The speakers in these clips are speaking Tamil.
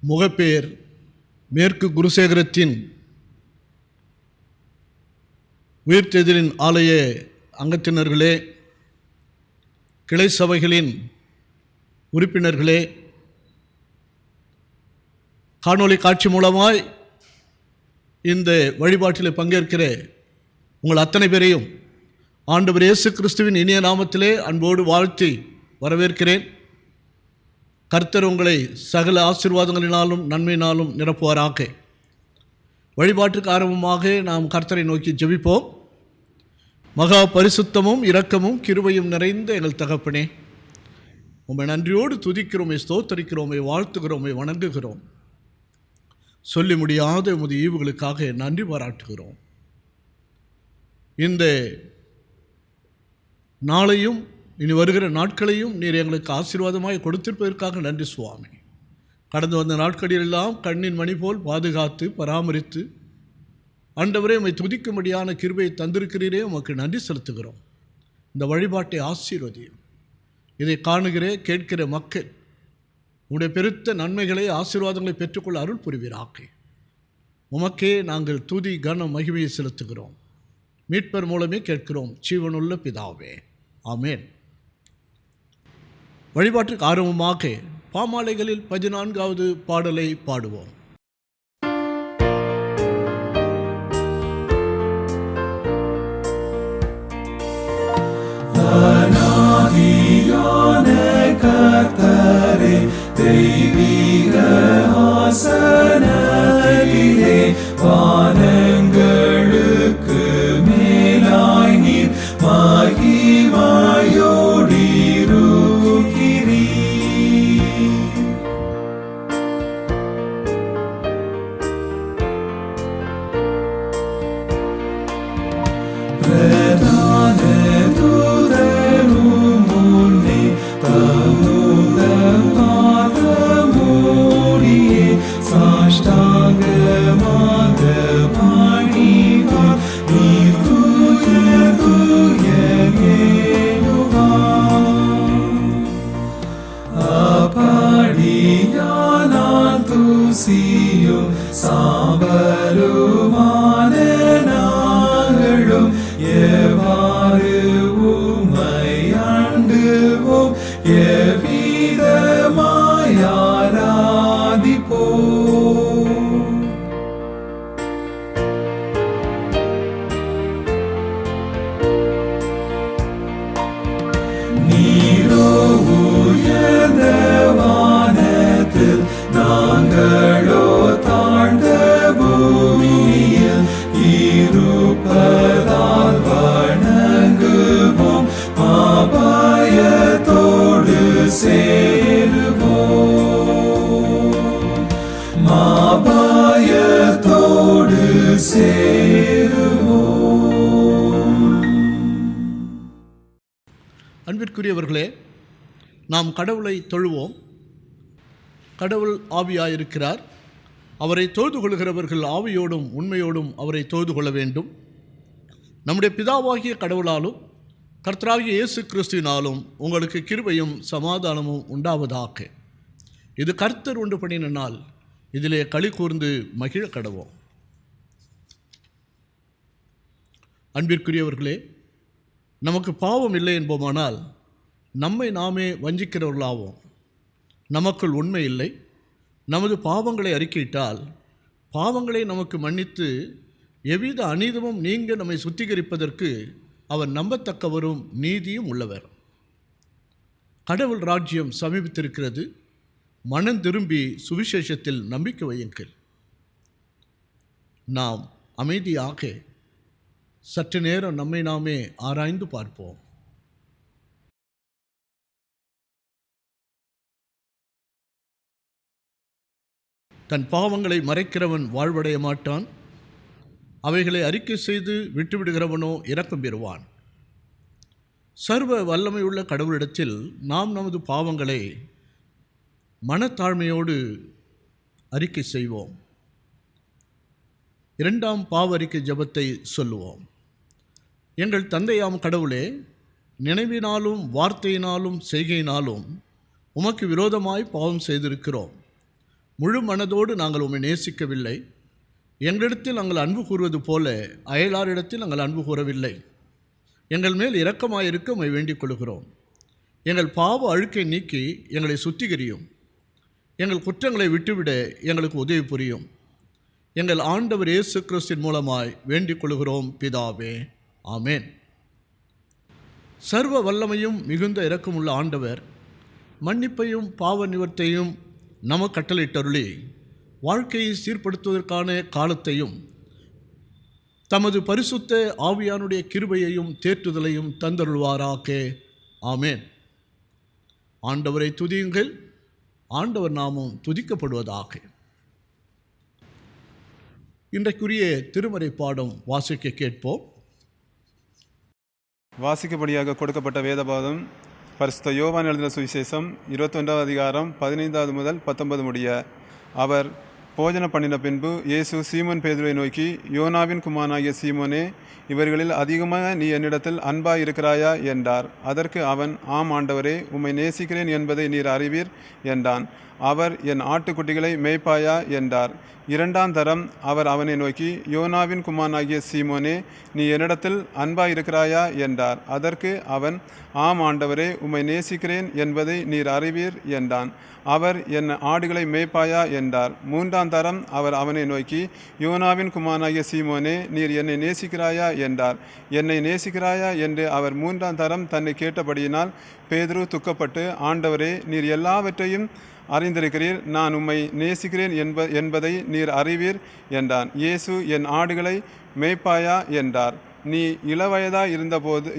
முகப்பேர் மேற்கு குருசேகரத்தின் உயிர்த்தெதிரின் ஆலய அங்கத்தினர்களே, கிளை சபைகளின் உறுப்பினர்களே, காணொளி காட்சி மூலமாய் இந்த வழிபாட்டில் பங்கேற்கிற உங்கள் அத்தனை பேரையும் ஆண்டவர் இயேசு கிறிஸ்துவின் இனிய நாமத்திலே அன்போடு வாழ்த்தி வரவேற்கிறேன். கர்த்தர் உங்களை சகல ஆசீர்வாதங்களினாலும் நன்மையினாலும் நிரப்புவாராக. வழிபாட்டுக்கு ஆரம்பமாக நாம் கர்த்தரை நோக்கி ஜெபிப்போம். மகா பரிசுத்தமும் இரக்கமும் கிருபையும் நிறைந்த எங்கள் தகப்பனே, உம்மை நன்றியோடு துதிக்கிறோமே, ஸ்தோத்தரிக்கிறோமே, வாழ்த்துகிறோமே, வணங்குகிறோம். சொல்லி முடியாத உமது ஈவுகளுக்காக நன்றி பாராட்டுகிறோம். இந்த நாளையும் இனி வருகிற நாட்களையும் நீர் எங்களுக்கு ஆசீர்வாதமாய் கொடுத்திருப்பதற்காக நன்றி சுவாமி. கடந்து வந்த நாட்களிலெல்லாம் கண்ணின் மணி போல் பாதுகாத்து பராமரித்து ஆண்டவரே உம்மை துதிக்கும்படியான கிருபையை தந்திருக்கிறீரே, உமக்கு நன்றி செலுத்துகிறோம். இந்த வழிபாட்டை ஆசீர்வதியும். இதை காணுகிற கேட்கிற மக்கள் உம்முடைய பெருத்த நன்மைகளை ஆசீர்வாதங்களை பெற்றுக்கொள்ள அருள் புரிவீராக. உமக்கே நாங்கள் துதி கன மகிமையை செலுத்துகிறோம். மீட்பர் மூலமே கேட்கிறோம், ஜீவனுள்ள பிதாவே, ஆமேன். வழிபாட்டுக்கு ஆரம்பமாக பாமாலைகளில் 14வது பாடலை பாடுவோம். கர்த்தரே தெய்வீக ஆசனத்திலே வானங்களுக்கு மேலாய் நீர் மகிமையோடிருக்கிறீர். பிரதான தூதரும் முன்னே மூடியே சாஷ்டாங்கமாக பணிவார் நீர் தூய தூய அப்படியானால் தூசியும் சாம்பலுமான நாங்களும் எவ்வாறு உம்மை ஆண்டுவோம், எவ்விதமாய் ஆராதிப்போம். நீரோ உயர்ந்த வானத்தில், நாங்களோ தாழ்ந்த பூமியில் இருப்பதால் வணங்குவோம், மாபாயத்தோடு சேருவோம், மாபாயத்தோடு சேருவோம். அன்பிற்குரியவர்களே, நாம் கடவுளை தொழுவோம். கடவுள் ஆவியாயிருக்கிறார். அவரை தொழுது கொள்கிறவர்கள் ஆவியோடும் உண்மையோடும் அவரை தொழுது கொள்ள வேண்டும். நம்முடைய பிதாவாகிய கடவுளாலும் கர்த்தராகிய இயேசு கிறிஸ்துவினாலும் உங்களுக்கு கிருபையும் சமாதானமும் உண்டாவதாக. இது கர்த்தர் உண்டு பண்ணின நாள், இதிலே களி கூர்ந்து மகிழ கடவோம். அன்பிற்குரியவர்களே, நமக்கு பாவம் இல்லை என்போமானால் நம்மை நாமே வஞ்சிக்கிறவர்களாவோம். நமக்குள் உண்மை இல்லை. நமது பாவங்களை அறிக்கையிட்டால் பாவங்களை நமக்கு மன்னித்து எவ்வித அநீதமும் நீங்க நம்மை சுத்திகரிப்பதற்கு அவர் நம்பத்தக்கவரும் நீதியும் உள்ளவர். கடவுள் ராஜ்யம் சமீபித்திருக்கிறது. மனம் திரும்பி சுவிசேஷத்தில் நம்பிக்கை வையுங்கள். நாம் அமைதியாக சற்று நேரம் நம்மை நாமே ஆராய்ந்து பார்ப்போம். தன் பாவங்களை மறைக்கிறவன் வாழ்வடைய மாட்டான். அவைகளை அறிக்கை செய்து விட்டுவிடுகிறவனோ இரக்கம் பெறுவான். சர்வ வல்லமையுள்ள கடவுளிடத்தில் நாம் நமது பாவங்களை மனத்தாழ்மையோடு அறிக்கை செய்வோம். இரண்டாம் பாவ அறிக்கை ஜெபத்தை சொல்லுவோம். எங்கள் தந்தையாம் கடவுளே, நினைவினாலும் வார்த்தையினாலும் செய்கையினாலும் உமக்கு விரோதமாய் பாவம் செய்திருக்கிறோம். முழு மனதோடு நாங்கள் உம்மை நேசிக்கவில்லை. எங்களிடத்தில் நாங்கள் அன்பு கூறுவது போல அயலாரிடத்தில் நாங்கள் அன்பு கூறவில்லை. எங்கள் மேல் இரக்கமாயிருக்க உம்மை வேண்டிக் கொள்கிறோம். எங்கள் பாவ அழுக்கை நீக்கி எங்களை சுத்திகரியும். எங்கள் குற்றங்களை விட்டுவிட எங்களுக்கு உதவி புரியும். எங்கள் ஆண்டவர் இயேசு கிறிஸ்துவின் மூலமாய் வேண்டிக் கொள்கிறோம் பிதாவே, ஆமேன். சர்வ வல்லமையும் மிகுந்த இரக்கமுள்ள ஆண்டவர் மன்னிப்பையும் பாவ நிவர்த்தையும் நமக்கு கட்டளையிட்டருளி வாழ்க்கையை சீர்படுத்துவதற்கான காலத்தையும் தமது பரிசுத்த ஆவியானுடைய கிருபையையும் தேற்றுதலையும் தந்தருள்வாராக, ஆமேன். ஆண்டவரை துதியுங்கள், ஆண்டவர் நாமம் துதிக்கப்படுவதாக. இன்றைக்குரிய திருமறை பாடம் வாசிக்க கேட்போம். வாசிக்கப்படியாக கொடுக்கப்பட்ட வேதபாதம் பரிசுத்த யோவான் எழுதின சுவிசேஷம் 21வது அதிகாரம் 15 முதல் 19 முடிய. அவர் போஜன பண்ணின பின்பு இயேசு சீமோன் பேதுருவை நோக்கி, யோனாவின் குமாரனாகிய சீமோனே, இவர்களில் அதிகமாக நீ என்னிடத்தில் அன்பாய் இருக்கிறாயா என்றார். அதற்கு அவன், ஆம் ஆண்டவரே, உம்மை நேசிக்கிறேன் என்பதை நீர் அறிவீர் என்றான். அவர், என் ஆட்டுக்குட்டிகளை மேய்ப்பாயா என்றார். 2ஆம் தரம் அவர் அவனை நோக்கி, யோனாவின் குமாரனாகிய சீமோனே, நீ என்னிடத்தில் அன்பாய் இருக்கிறாயா என்றார். அதற்கு அவன், ஆம் ஆண்டவரே, உம்மை நேசிக்கிறேன் என்பதை நீர் அறிவீர் என்றான். அவர், என் ஆடுகளை மேய்ப்பாயா என்றார். 3ஆம் தரம் அவர் அவனை நோக்கி, யோனாவின் குமாரனாகிய சீமோனே, நீர் என்னை நேசிக்கிறாயா என்றார். என்னை நேசிக்கிறாயா என்று அவர் 3ஆம் தரம் தன்னை கேட்டபடியினால் பேதுரு துக்கப்பட்டு, ஆண்டவரே, நீர் எல்லாவற்றையும் அறிந்திருக்கிறீர், நான் உம்மை நேசிக்கிறேன் என்பதை நீர் அறிவீர் என்றான். இயேசு, என் ஆடுகளை மேய்ப்பாயா என்றார். நீ இளவயதாய் இருந்தபோது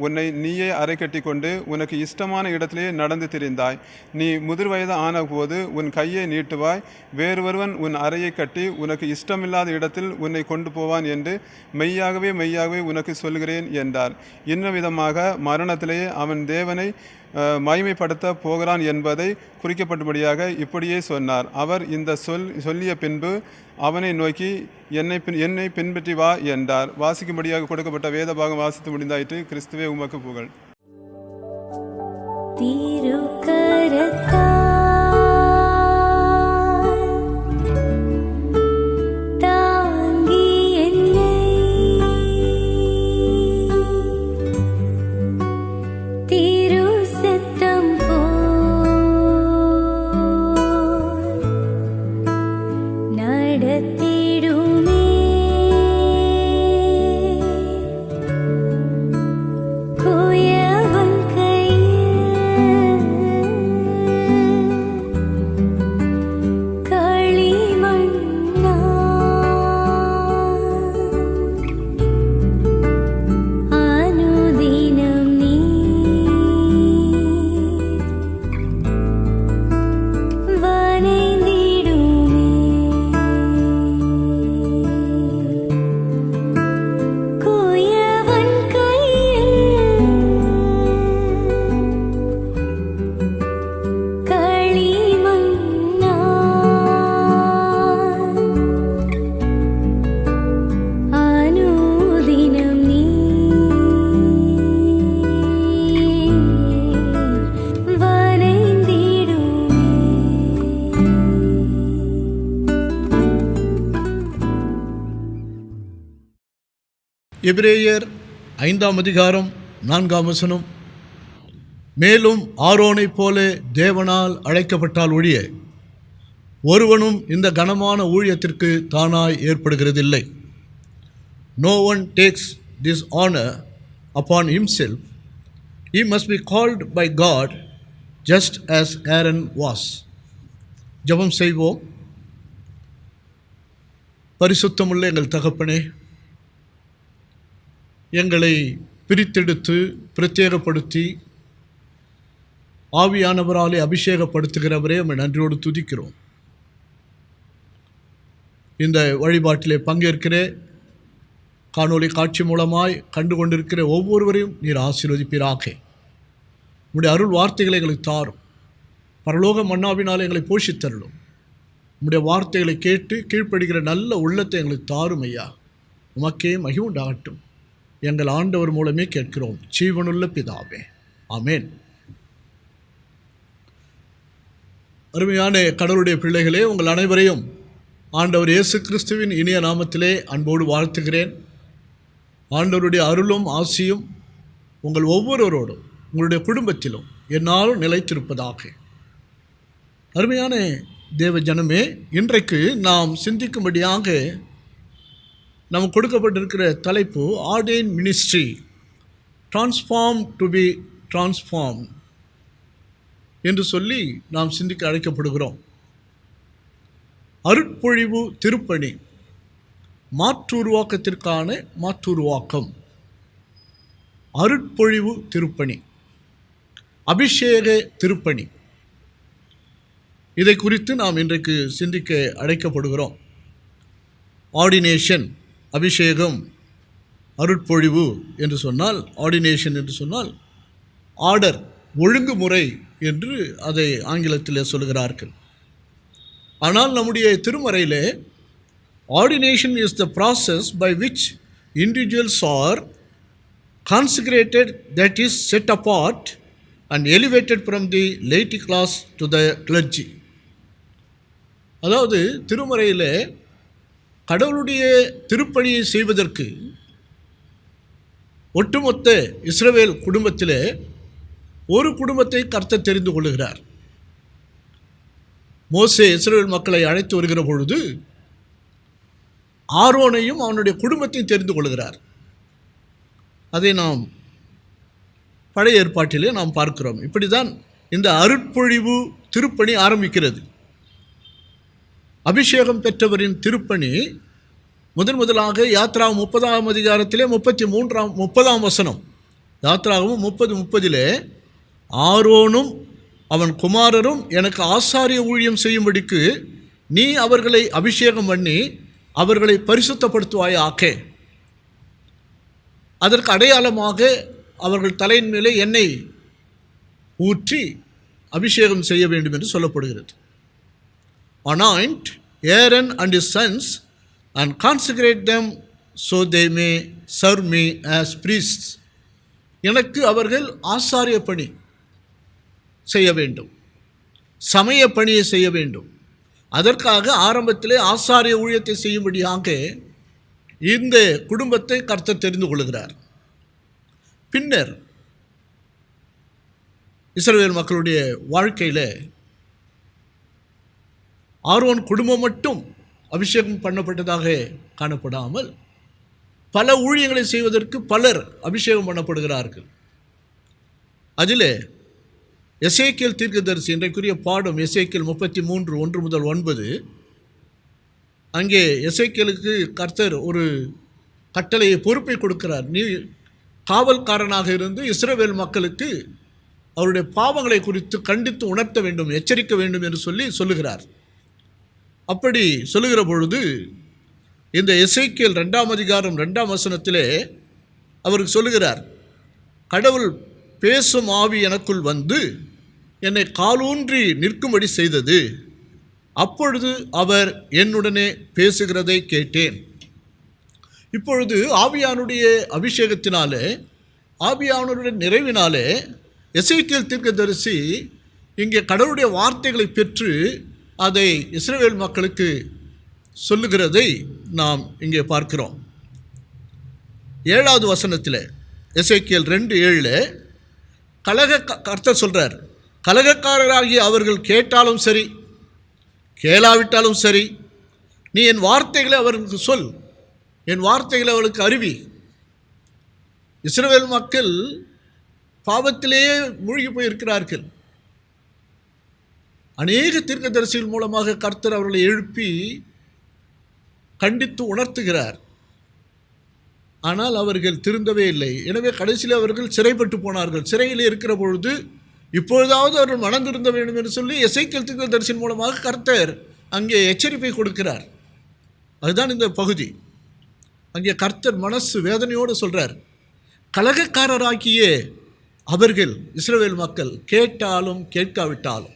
உன்னை நீயே அரை கட்டி கொண்டு உனக்கு இஷ்டமான இடத்திலே நடந்து திரிந்தாய். நீ முதிர் வயது ஆன போது உன் கையை நீட்டுவாய், வேறொருவன் உன் அறையை கட்டி உனக்கு இஷ்டமில்லாத இடத்தில் உன்னை கொண்டு போவான் என்று மெய்யாகவே மெய்யாகவே உனக்கு சொல்கிறேன் என்றார். இன்ன விதமாக மரணத்திலே அவன் தேவனை மகிமைப்படுத்த போகிறான் என்பதை குறிக்கப்பட்டபடியாக இப்படியே சொன்னார். அவர் இந்த சொல்லிய பின்பு அவனை நோக்கி, என்னை பின்பற்றி வா என்றார். வாசிக்கும்படியாக கொடுக்கப்பட்ட வேத பாகம் வாசித்து முடிந்தாயிற்று. கிறிஸ்துவே உமக்கு புகழ். எபிரேயர் 5ஆம் அதிகாரம் 4ஆம் வசனம். மேலும் ஆரோனைப் போல தேவனால் அழைக்கப்பட்டால் ஒழிய ஒருவனும் இந்த கனமான ஊழியத்திற்கு தானாய் ஏற்படுகிறதில்லை. No one takes this honor upon himself. He must be called by God just as Aaron was. ஜெபம் செய்வோம். பரிசுத்தமுள்ள எங்கள் தகப்பனே, எங்களை பிரித்தெடுத்து பிரத்யேகப்படுத்தி ஆவியானவராலே அபிஷேகப்படுத்துகிறவரே, உம்மை நன்றியோடு துதிக்கிறோம். இந்த வழிபாட்டிலே பங்கேற்கிற காணொளி காட்சி மூலமாய் கண்டு கொண்டிருக்கிற ஒவ்வொருவரையும் நீர் ஆசீர்வதிப்பீராக. உம்முடைய அருள் வார்த்தைகளை எங்களுக்கு தாரும். பரலோக மன்னாவினால் எங்களை போஷித்தருளும். உம்முடைய வார்த்தைகளை கேட்டு கீழ்ப்படுகிற நல்ல உள்ளத்தை எங்களுக்கு தாரும் ஐயா. உமக்கே மகிமை உண்டாகட்டும். எங்கள் ஆண்டவர் மூலமே கேட்கிறோம், ஜீவனுள்ள பிதாவே, ஆமேன். அருமையான கடவுளுடைய பிள்ளைகளே, உங்கள் அனைவரையும் ஆண்டவர் இயேசு கிறிஸ்துவின் இனிய நாமத்திலே அன்போடு வாழ்த்துகிறேன். ஆண்டவருடைய அருளும் ஆசியும் உங்கள் ஒவ்வொருவரோடும் உங்களுடைய குடும்பத்திலும் என்னாலும் நிலைத்திருப்பதாக. அருமையான தேவ ஜனமே, இன்றைக்கு நாம் சிந்திக்கும்படியாக நமக்கு கொடுக்கப்பட்டிருக்கிற தலைப்பு ordain ministry, transform to be transform என்று சொல்லி நாம் சிந்திக்க அழைக்கப்படுகிறோம். அருட்பொழிவு திருப்பணி, மாற்றுருவாக்கத்திற்கான மாற்றுருவாக்கம். அருட்பொழிவு திருப்பணி, அபிஷேக திருப்பணி, இதை குறித்து நாம் இன்றைக்கு சிந்திக்க அழைக்கப்படுகிறோம். ஆர்டினேஷன், அபிஷேகம், அருட்பொழிவு என்று சொன்னால், ஆர்டினேஷன் என்று சொன்னால் ஆர்டர், ஒழுங்குமுறை என்று அதை ஆங்கிலத்தில் சொல்கிறார்கள். ஆனால் நம்முடைய திருமறையிலே ordination is the process by which individuals are consecrated, that is set apart and elevated from the laity class to the clergy. அதாவது திருமறையிலே கடவுளுடைய திருப்பணியை செய்வதற்கு ஒட்டுமொத்த இஸ்ரவேல் குடும்பத்திலே ஒரு குடும்பத்தை கர்த்தர் தெரிந்து கொள்ளுகிறார். மோசே இஸ்ரவேல் மக்களை அழைத்து வருகிற பொழுது ஆரோனையும் அவனுடைய குடும்பத்தையும் தெரிந்து கொள்கிறார். அதை நாம் பழைய ஏற்பாட்டிலே நாம் பார்க்கிறோம். இப்படிதான் இந்த அருட்பொழிவு திருப்பணி ஆரம்பிக்கிறது. அபிஷேகம் பெற்றவரின் திருப்பணி முதலாக யாத்ராகம் 30ஆம் அதிகாரத்திலே 30ஆம் வசனம், யாத்ராகமும் 30:30 ஆரோனும் அவன் குமாரரும் எனக்கு ஆசாரிய ஊழியம் செய்யும்படிக்கு நீ அவர்களை அபிஷேகம் பண்ணி அவர்களை பரிசுத்தப்படுத்துவாயாக. அதற்கு அடையாளமாக அவர்கள் தலையின் மேலே எண்ணெய் ஊற்றி அபிஷேகம் செய்ய வேண்டும் என்று சொல்லப்படுகிறது. Anoint Aaron and his sons and consecrate them so they may serve me as priests. எனக்கு அவர்கள் ஆசாரிய பணி செய்ய வேண்டும், சமய பணியை செய்ய வேண்டும். அதற்காக ஆரம்பத்திலே ஆசாரிய ஊழியத்தை செய்யும்படியாக இந்த குடும்பத்தை கர்த்தர் தெரிந்து கொள்கிறார். பின்னர் இஸ்ரவேல் மக்களுடைய வாழ்க்கையில் ஆரோன் குடும்பம் மட்டும் அபிஷேகம் பண்ணப்பட்டதாக காணப்படாமல் பல ஊழியங்களை செய்வதற்கு பலர் அபிஷேகம் பண்ணப்படுகிறார்கள். அதில் எசேக்கியேல் தீர்க்கதரிசி, இன்றைக்குரிய பாடம் எசேக்கியேல் 33:1-9. அங்கே எசேக்கியேலுக்கு கர்த்தர் ஒரு கட்டளையை, பொறுப்பை கொடுக்கிறார். நீ காவல்காரனாக இருந்து இஸ்ரவேல் மக்களுக்கு அவருடைய பாவங்களை குறித்து கண்டித்து உணர்த்த வேண்டும், எச்சரிக்க வேண்டும் என்று சொல்லுகிறார். அப்படி சொல்லுகிற பொழுது இந்த எசேக்கியேல் 2ஆம் அதிகாரம் 2ஆம் வசனத்திலே அவருக்கு சொல்லுகிறார், கடவுள் பேசும் ஆவி எனக்குள் வந்து என்னை காலூன்றி நிற்கும்படி செய்தது. அப்பொழுது அவர் என்னுடனே பேசுகிறதை கேட்டேன். இப்பொழுது ஆவியானுடைய அபிஷேகத்தினாலே, ஆவியானுடைய நிறைவினாலே எசேக்கியேல் தீர்க்கதரிசி இங்கே கடவுளுடைய வார்த்தைகளை பெற்று அதை இஸ்ரவேல் மக்களுக்கு சொல்லுகிறதை நாம் இங்கே பார்க்கிறோம். 7வது வசனத்தில் எசேக்கியேல் 2:7 கர்த்தர் சொல்கிறார், கலகக்காரராகிய அவர்கள் கேட்டாலும் சரி கேளாவிட்டாலும் சரி, நீ என் வார்த்தைகளை அவர்களுக்கு சொல், என் வார்த்தைகளை அவளுக்கு அறிவி. இஸ்ரவேல் மக்கள் பாவத்திலேயே மூழ்கி போயிருக்கிறார்கள். அநேக தீர்க்கதரிசிகள் மூலமாக கர்த்தர் அவர்களை எழுப்பி கண்டித்து உணர்த்துகிறார். ஆனால் அவர்கள் திருந்தவே இல்லை. எனவே கடைசியில் அவர்கள் சிறைப்பட்டு போனார்கள். சிறையில் இருக்கிற பொழுது இப்பொழுதாவது அவர்கள் மனம் திருந்த வேண்டும் என்று சொல்லி எசேக்கியேல் தீர்க்கதரிசியின் மூலமாக கர்த்தர் அங்கே எச்சரிப்பை கொடுக்கிறார். அதுதான் இந்த பகுதி. அங்கே கர்த்தர் மனசு வேதனையோடு சொல்கிறார், கலகக்காரராக்கிய அவர்கள் இஸ்ரவேல் மக்கள் கேட்டாலும் கேட்காவிட்டாலும்,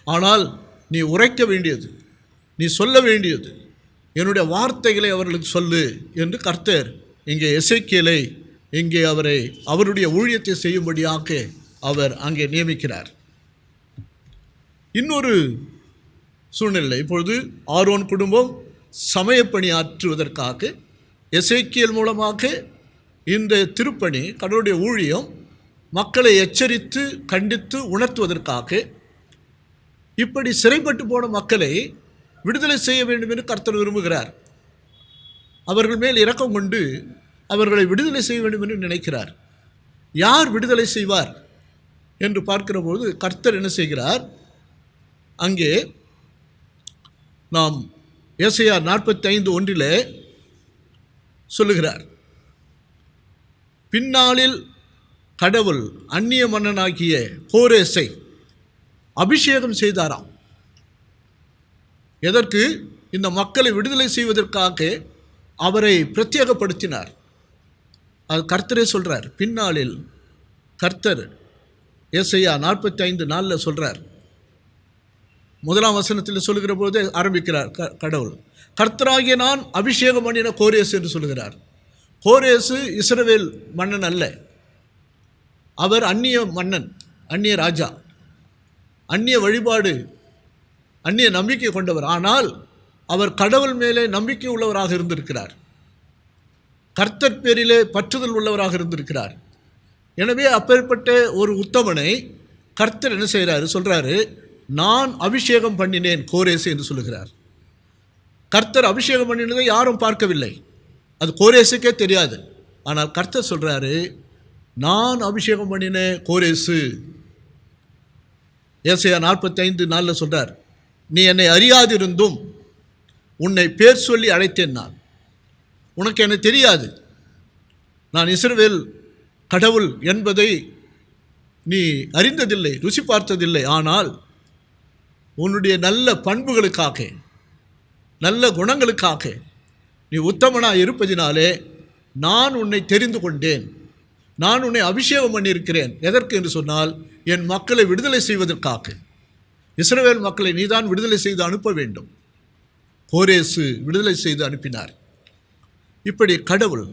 ஆனால் நீ உரைக்க வேண்டியது, நீ சொல்ல வேண்டியது, என்னுடைய வார்த்தைகளை அவர்களுக்கு சொல்லு என்று கர்த்தர் இங்கே எசேக்கியேலை இங்கே அவருடைய ஊழியத்தை செய்யும்படியாக அவர் அங்கே நியமிக்கிறார். இன்னொரு சூழ்நிலை, இப்பொழுது ஆரோன் குடும்பம் சமயப்பணி ஆற்றுவதற்காக எசேக்கியேல் மூலமாக இந்த திருப்பணி, கடவுளுடைய ஊழியம், மக்களை எச்சரித்து கண்டித்து உணர்த்துவதற்காக இப்படி சிறைப்பட்டு போன மக்களை விடுதலை செய்ய வேண்டும் என்று கர்த்தர் விரும்புகிறார். அவர்கள் மேல் இரக்கம் கொண்டு அவர்களை விடுதலை செய்ய வேண்டும் என்று நினைக்கிறார். யார் விடுதலை செய்வார் என்று பார்க்கிற போது கர்த்தர் என்ன செய்கிறார்? அங்கே நாம் ஏசாயா 45:1 சொல்லுகிறார், பின்னாளில் கடவுள் அந்நிய மன்னனாகிய கோரேசை அபிஷேகம் செய்தாராம். எதற்கு? இந்த மக்களை விடுதலை செய்வதற்காக அவரை பிரத்யேகப்படுத்தினார். அது கர்த்தரே சொல்கிறார். பின்னாளில் கர்த்தர் ஏசாயா 45:4 சொல்கிறார். 1ஆம் வசனத்தில் சொல்லுகிற போதே ஆரம்பிக்கிறார் கடவுள், கர்த்தராகிய நான் அபிஷேகம் பண்ணின கோரேசு என்று சொல்லுகிறார். கோரேசு இஸ்ரவேல் மன்னன் அல்ல, அவர் அந்நிய மன்னன், அந்நிய ராஜா, அந்நிய வழிபாடு, அந்நிய நம்பிக்கை கொண்டவர். ஆனால் அவர் கடவுள் மேலே நம்பிக்கை உள்ளவராக இருந்திருக்கிறார், கர்த்தர் பேரிலே பற்றுதல் உள்ளவராக இருந்திருக்கிறார். எனவே அப்பேற்பட்ட ஒரு உத்தமனை கர்த்தர் என்ன செய்கிறாரு? சொல்கிறாரு, நான் அபிஷேகம் பண்ணினேன் கோரேசு என்று சொல்லுகிறார். கர்த்தர் அபிஷேகம் பண்ணினதை யாரும் பார்க்கவில்லை, அது கோரேசுக்கே தெரியாது. ஆனால் கர்த்தர் சொல்கிறாரு, நான் அபிஷேகம் பண்ணின கோரேசு. ஏசாயா 45:4 சொல்கிறார், நீ என்னை அறியாதிருந்தும் உன்னை பேர் சொல்லி அழைத்தேன். நான் உனக்கு என்ன தெரியாது, நான் இஸ்ரவேல் கடவுள் என்பதை நீ அறிந்ததில்லை, ருசி பார்த்ததில்லை. ஆனால் உன்னுடைய நல்ல பண்புகளுக்காக, நல்ல குணங்களுக்காக, நீ உத்தமனாக இருப்பதினாலே நான் உன்னை தெரிந்து கொண்டேன், நான் உன்னை அபிஷேகம் பண்ணியிருக்கிறேன். எதற்கு என்று சொன்னால், என் மக்களை விடுதலை செய்வதற்காக. இஸ்ரவேல் மக்களை நீதான் விடுதலை செய்து அனுப்ப வேண்டும். கோரேசு விடுதலை செய்து அனுப்பினார். இப்படி கடவுள்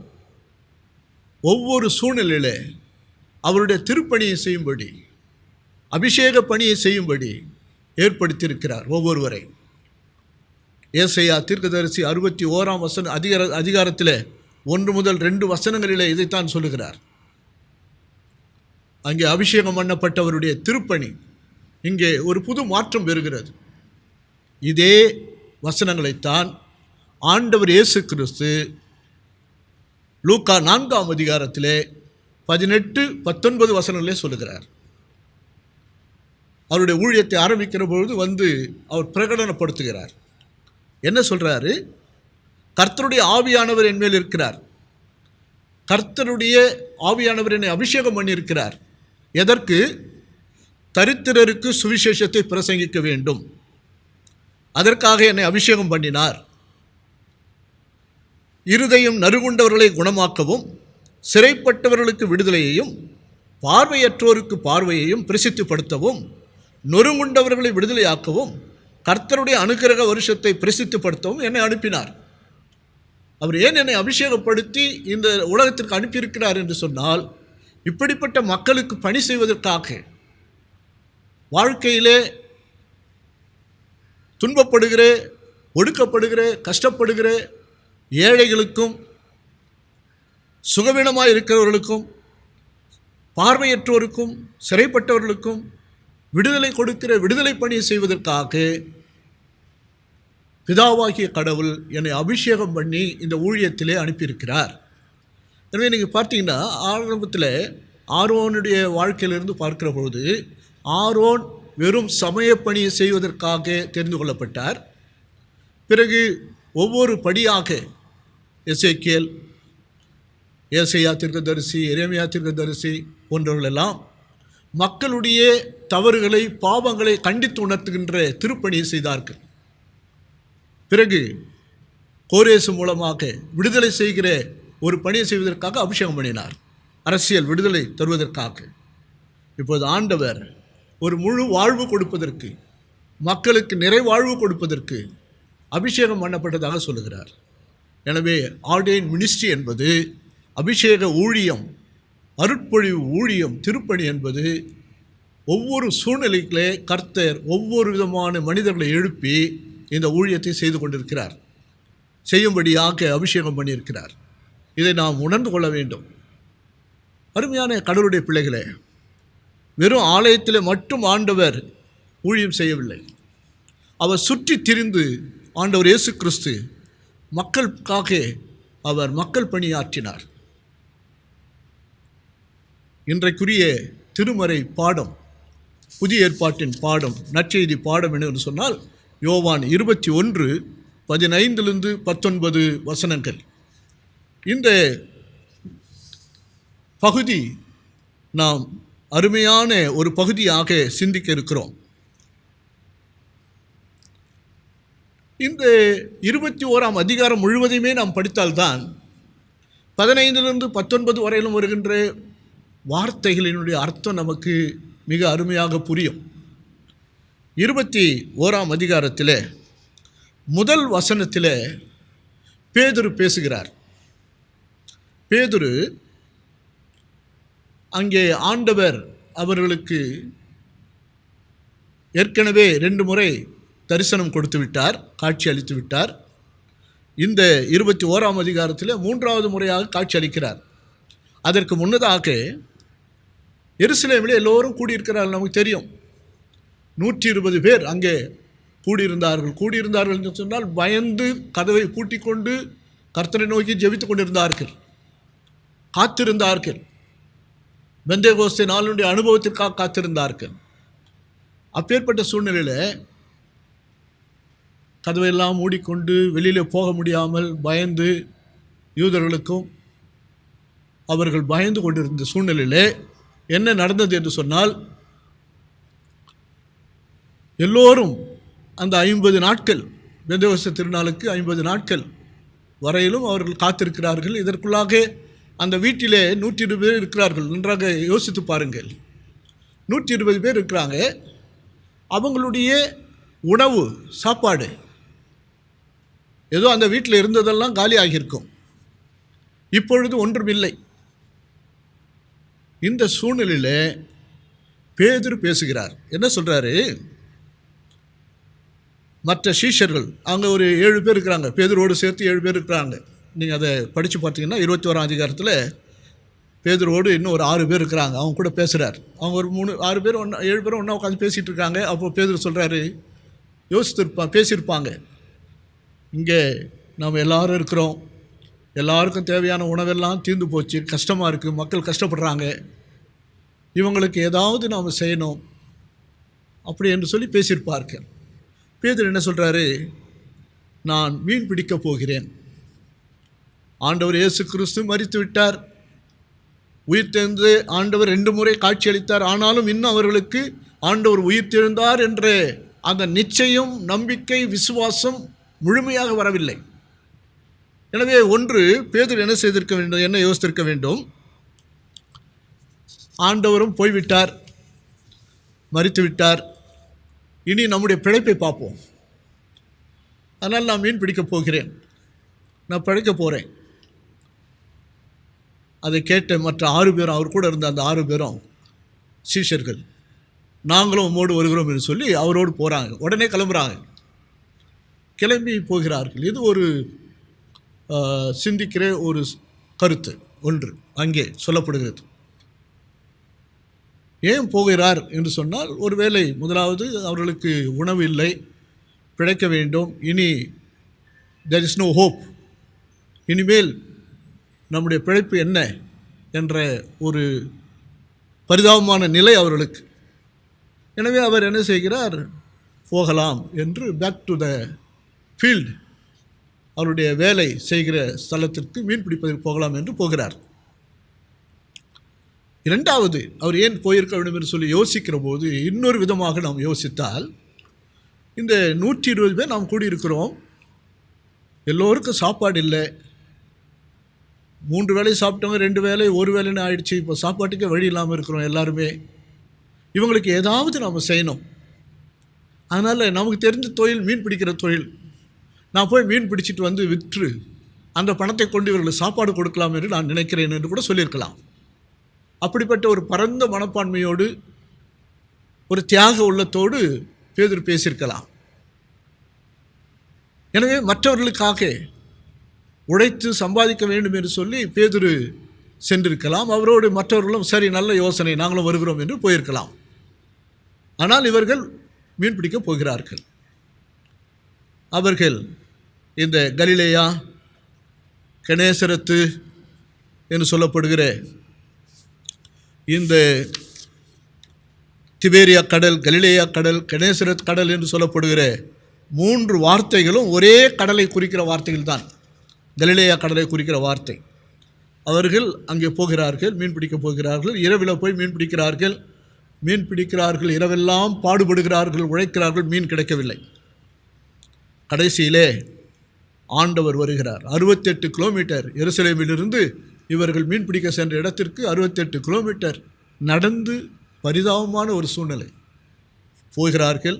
ஒவ்வொரு சூழ்நிலையிலே அவருடைய திருப்பணியை செய்யும்படி, அபிஷேக பணியை செய்யும்படி ஏற்படுத்தியிருக்கிறார் ஒவ்வொருவரை. ஏசாயா தீர்க்கதரிசி 61ஆம் அதிகாரத்தில் 1 முதல் 2 வசனங்களிலே இதைத்தான் சொல்லுகிறார். அங்கே அபிஷேகம் பண்ணப்பட்டவருடைய திருப்பணி இங்கே ஒரு புது மாற்றம் பெறுகிறது. இதே வசனங்களைத்தான் ஆண்டவர் இயேசு கிறிஸ்து லூக்கா 4ஆம் அதிகாரத்திலே 18-19 வசனங்களே சொல்லுகிறார். அவருடைய ஊழியத்தை ஆரம்பிக்கிற பொழுது அவர் பிரகடனப்படுத்துகிறார். என்ன சொல்கிறாரு? கர்த்தருடைய ஆவியானவர் என் மேல் இருக்கிறார், கர்த்தருடைய ஆவியானவர் என்னை அபிஷேகம் பண்ணியிருக்கிறார். எதற்கு? தரித்திரருக்கு சுவிசேஷத்தை பிரசங்கிக்க வேண்டும், அதற்காக என்னை அபிஷேகம் பண்ணினார். இருதயம் நறுகுண்டவர்களை குணமாக்கவும், சிறைப்பட்டவர்களுக்கு விடுதலையையும், பார்வையற்றோருக்கு பார்வையையும் பிரசித்திப்படுத்தவும், நொறுங்குண்டவர்களை விடுதலையாக்கவும், கர்த்தருடைய அனுக்கிரக வருஷத்தை பிரசித்திப்படுத்தவும் என்னை அனுப்பினார். அவர் ஏன் என்னை அபிஷேகப்படுத்தி இந்த உலகத்திற்கு அனுப்பியிருக்கிறார் என்று சொன்னால், இப்படிப்பட்ட மக்களுக்கு பணி செய்வதற்காக. வாழ்க்கையிலே துன்பப்படுகிற, ஒடுக்கப்படுகிற, கஷ்டப்படுகிற ஏழைகளுக்கும், சுகவீனமாக இருக்கிறவர்களுக்கும், பார்வையற்றோருக்கும், சிறைப்பட்டவர்களுக்கும் விடுதலை கொடுக்கிற விடுதலை பணியை செய்வதற்காக பிதாவாகிய கடவுள் என்னை அபிஷேகம் பண்ணி இந்த ஊழியத்திலே அனுப்பியிருக்கிறார். எனவே நீங்கள் பார்த்தீங்கன்னா, ஆரம்பத்தில் ஆரோனுடைய வாழ்க்கையிலிருந்து பார்க்கிற பொழுது, ஆரோன் வெறும் சமயப்பணியை செய்வதற்காக தெரிந்து கொள்ளப்பட்டார். பிறகு ஒவ்வொரு படியாக எசேக்கியேல், ஏசாயா தீர்க்கதரிசி, எரேமியா தீர்க்கதரிசி போன்றவர்களெல்லாம் மக்களுடைய தவறுகளை, பாவங்களை கண்டித்து உணர்த்துகின்ற திருப்பணியை செய்தார்கள். பிறகு கோரேசு மூலமாக விடுதலை செய்கிற ஒரு பணியை செய்வதற்காக அபிஷேகம் பண்ணினார், அரசியல் விடுதலை தருவதற்காக. இப்போது ஆண்டவர் ஒரு முழு வாழ்வு கொடுப்பதற்கு, மக்களுக்கு நிறைவாழ்வு கொடுப்பதற்கு அபிஷேகம் பண்ணப்பட்டதாக சொல்லுகிறார். எனவே ஆர்டெயின் மினிஸ்ட்ரி என்பது அபிஷேக ஊழியம், அருட்பொழிவு ஊழியம், திருப்பணி என்பது ஒவ்வொரு சூழ்நிலைகளே கர்த்தர் ஒவ்வொரு விதமான மனிதர்களை எழுப்பி இந்த ஊழியத்தை செய்து கொண்டிருக்கிறார், செய்யும்படியாக அபிஷேகம் பண்ணியிருக்கிறார். இதை நாம் உணர்ந்து கொள்ள வேண்டும். அருமையான கடவுளுடைய பிள்ளைகளே, வெறும் ஆலயத்தில் மட்டும் ஆண்டவர் ஊழியம் செய்யவில்லை. அவர் சுற்றி திரிந்து ஆண்டவர் இயேசு கிறிஸ்து மக்களுக்காக அவர் மக்கள் பணியாற்றினார். இன்றைக்குரிய திருமறை பாடம், புதிய ஏற்பாட்டின் பாடம், நற்செய்தி பாடம் என்று சொன்னால் யோவான் 21:15-19 வசனங்கள். இந்த பகுதி நாம் அருமையான ஒரு பகுதியாக சிந்திக்க இருக்கிறோம். இந்த 21ஆம் அதிகாரம் முழுவதையுமே நாம் படித்தால்தான் 15-19 வரையிலும் வருகின்ற வார்த்தைகளினுடைய அர்த்தம் நமக்கு மிக அருமையாக புரியும். 21ஆம் அதிகாரத்தில் முதல் வசனத்தில் பேதுரு பேசுகிறார். பேதுரு அங்கே ஆண்டவர் அவர்களுக்கு ஏற்கனவே 2 முறை தரிசனம் கொடுத்து விட்டார், காட்சி அளித்து விட்டார். இந்த 21ஆம் அதிகாரத்தில் 3வது முறையாக காட்சி அளிக்கிறார். அதற்கு முன்னதாக எருசலேமில் எல்லோரும் கூடியிருக்கிறார்கள். நமக்கு தெரியும், 120 பேர் அங்கே கூடியிருந்தார்கள் என்று சொன்னால் பயந்து கதவை பூட்டி கொண்டு கர்த்தரை நோக்கி ஜெபித்து கொண்டிருந்தார்கள், காத்திருந்தார்கள். பெந்தேகோஸ்தே நாளுடைய அனுபவத்திற்காக காத்திருந்தார்கள். அப்பேற்பட்ட சூழ்நிலையில் கதவையெல்லாம் மூடிக்கொண்டு வெளியில் போக முடியாமல் பயந்து, யூதர்களுக்கும் அவர்கள் பயந்து கொண்டிருந்த சூழ்நிலையில் என்ன நடந்தது என்று சொன்னால், எல்லோரும் அந்த 50 நாட்கள், பெந்தேகோஸ்தே திருநாளுக்கு 50 நாட்கள் வரையிலும் அவர்கள் காத்திருக்கிறார்கள். இதற்குள்ளாக அந்த வீட்டிலே 120 பேர் இருக்கிறார்கள். நன்றாக யோசித்து பாருங்கள், 120 பேர் இருக்கிறாங்க. அவங்களுடைய உணவு, சாப்பாடு ஏதோ அந்த வீட்டில் இருந்ததெல்லாம் காலி ஆகியிருக்கும். இப்பொழுது ஒன்றுமில்லை. இந்த சூழ்நிலையில் பேதுரு பேசுகிறார். என்ன சொல்கிறாரு? மற்ற சீஷர்கள் அங்கே ஒரு 7 பேர் இருக்கிறாங்க, பேதுருவோடு சேர்த்து 7 பேர் இருக்கிறாங்க. நீங்கள் அதை படித்து பார்த்தீங்கன்னா 21ஆம் அதிகாரத்தில் பேதுருவோடு இன்னும் ஒரு 6 பேர் இருக்கிறாங்க. அவங்க கூட பேசுகிறார். அவங்க ஒரு 6 பேர் 7 பேரும் ஒன்றா உட்காந்து பேசிகிட்டு இருக்காங்க. அப்போது பேதுரு சொல்கிறாரு, பேசியிருப்பாங்க, இங்கே நாம் எல்லோரும் இருக்கிறோம், எல்லாருக்கும் தேவையான உணவெல்லாம் தீர்ந்து போச்சு, கஷ்டமாக இருக்குது, மக்கள் கஷ்டப்படுறாங்க, இவங்களுக்கு ஏதாவது நாம் செய்யணும் அப்படி என்று சொல்லி பேசியிருப்பார்கள். பேதுரு என்ன சொல்கிறாரு? நான் மீன் பிடிக்கப் போகிறேன். ஆண்டவர் இயேசு கிறிஸ்து மரித்து விட்டார், உயிர்த்தெழுந்து ஆண்டவர் 2 முறை காட்சி அளித்தார். ஆனாலும் இன்னும் அவர்களுக்கு ஆண்டவர் உயிர்த்தெழுந்தார் என்ற அந்த நிச்சயம், நம்பிக்கை, விசுவாசம் முழுமையாக வரவில்லை. எனவே பேதுரு என்ன செய்திருக்க வேண்டும், என்ன யோசித்திருக்க வேண்டும்? ஆண்டவரும் போய்விட்டார், மரித்து விட்டார், இனி நம்முடைய பிழைப்பை பார்ப்போம். அதனால் நான் மீன் பிடிக்கப் போகிறேன், நான் பிழைக்க போகிறேன். அதை கேட்ட மற்ற 6 பேரும், அவர் கூட இருந்த அந்த 6 பேரும் சீஷர்கள், நாங்களும் உம்மோடு வருகிறோம் என்று சொல்லி அவரோடு போகிறாங்க. உடனே கிளம்பி போகிறார்கள். இது ஒரு சிந்திக்கிற ஒரு கருத்து ஒன்று அங்கே சொல்லப்படுகிறது. ஏன் போகிறார் என்று சொன்னால், ஒருவேளை முதலாவது அவர்களுக்கு உணவு இல்லை, பிழைக்க வேண்டும், இனி there is no hope, இனிமேல் நம்முடைய பிழைப்பு என்ன என்ற ஒரு பரிதாபமான நிலை அவர்களுக்கு. எனவே அவர் என்ன செய்கிறார்? போகலாம் என்று பேக் டு த ஃபீல்டு, அவருடைய வேலை செய்கிற ஸ்தலத்திற்கு மீன் பிடிப்பதற்கு போகலாம் என்று போகிறார். இரண்டாவது, அவர் ஏன் போயிருக்க வேண்டும் என்று சொல்லி யோசிக்கிற போது இன்னொரு விதமாக நாம் யோசித்தால், இந்த 120 பேர் நாம் கூடியிருக்கிறோம், எல்லோருக்கும் சாப்பாடு இல்லை, 3 வேளை சாப்பிட்டவங்க 2 வேளை 1 வேளைன்னு ஆயிடுச்சு. இப்போ சாப்பாட்டுக்கே வழி இல்லாமல் இருக்கிறோம் எல்லாருமே. இவங்களுக்கு ஏதாவது நாம் செய்யணும். அதனால் நமக்கு தெரிஞ்ச தொழில் மீன் பிடிக்கிற தொழில், நான் போய் மீன் பிடிச்சிட்டு வந்து விற்று அந்த பணத்தை கொண்டு இவர்களுக்கு சாப்பாடு கொடுக்கலாம் என்று நான் நினைக்கிறேன் என்று கூட சொல்லியிருக்கலாம். அப்படிப்பட்ட ஒரு பரந்த மனப்பான்மையோடு ஒரு தியாக உள்ளத்தோடு பேதுரு பேசியிருக்கலாம். எனவே மற்றவர்களுக்காக உழைத்து சம்பாதிக்க வேண்டும் என்று சொல்லி பேதுரு சென்றிருக்கலாம். அவரோடு மற்றவர்களும் சரி, நல்ல யோசனை, நாங்களும் வருகிறோம் என்று போயிருக்கலாம். ஆனால் இவர்கள் மீன் பிடிக்க போகிறார்கள். அவர்கள் இந்த கலிலேயா, கெனேசரத்து என்று சொல்லப்படுகிற இந்த திபேரியா கடல், கலிலேயா கடல், கெனேசரத் கடல் என்று சொல்லப்படுகிற 3 வார்த்தைகளும் ஒரே கடலை குறிக்கிற வார்த்தைகள் தான். கலிலேயா கடலை குறிக்கிற வார்த்தை. அவர்கள் அங்கே போகிறார்கள், மீன் பிடிக்க போகிறார்கள். இரவில் போய் மீன் பிடிக்கிறார்கள், இரவெல்லாம் பாடுபடுகிறார்கள், உழைக்கிறார்கள், மீன் கிடைக்கவில்லை. கடைசியிலே ஆண்டவர் வருகிறார். 68 கிலோமீட்டர் எருசலேமிலிருந்து இவர்கள் மீன் பிடிக்க சென்ற இடத்திற்கு 68 கிலோமீட்டர் நடந்து பரிதாபமான ஒரு சூழ்நிலை. போகிறார்கள்,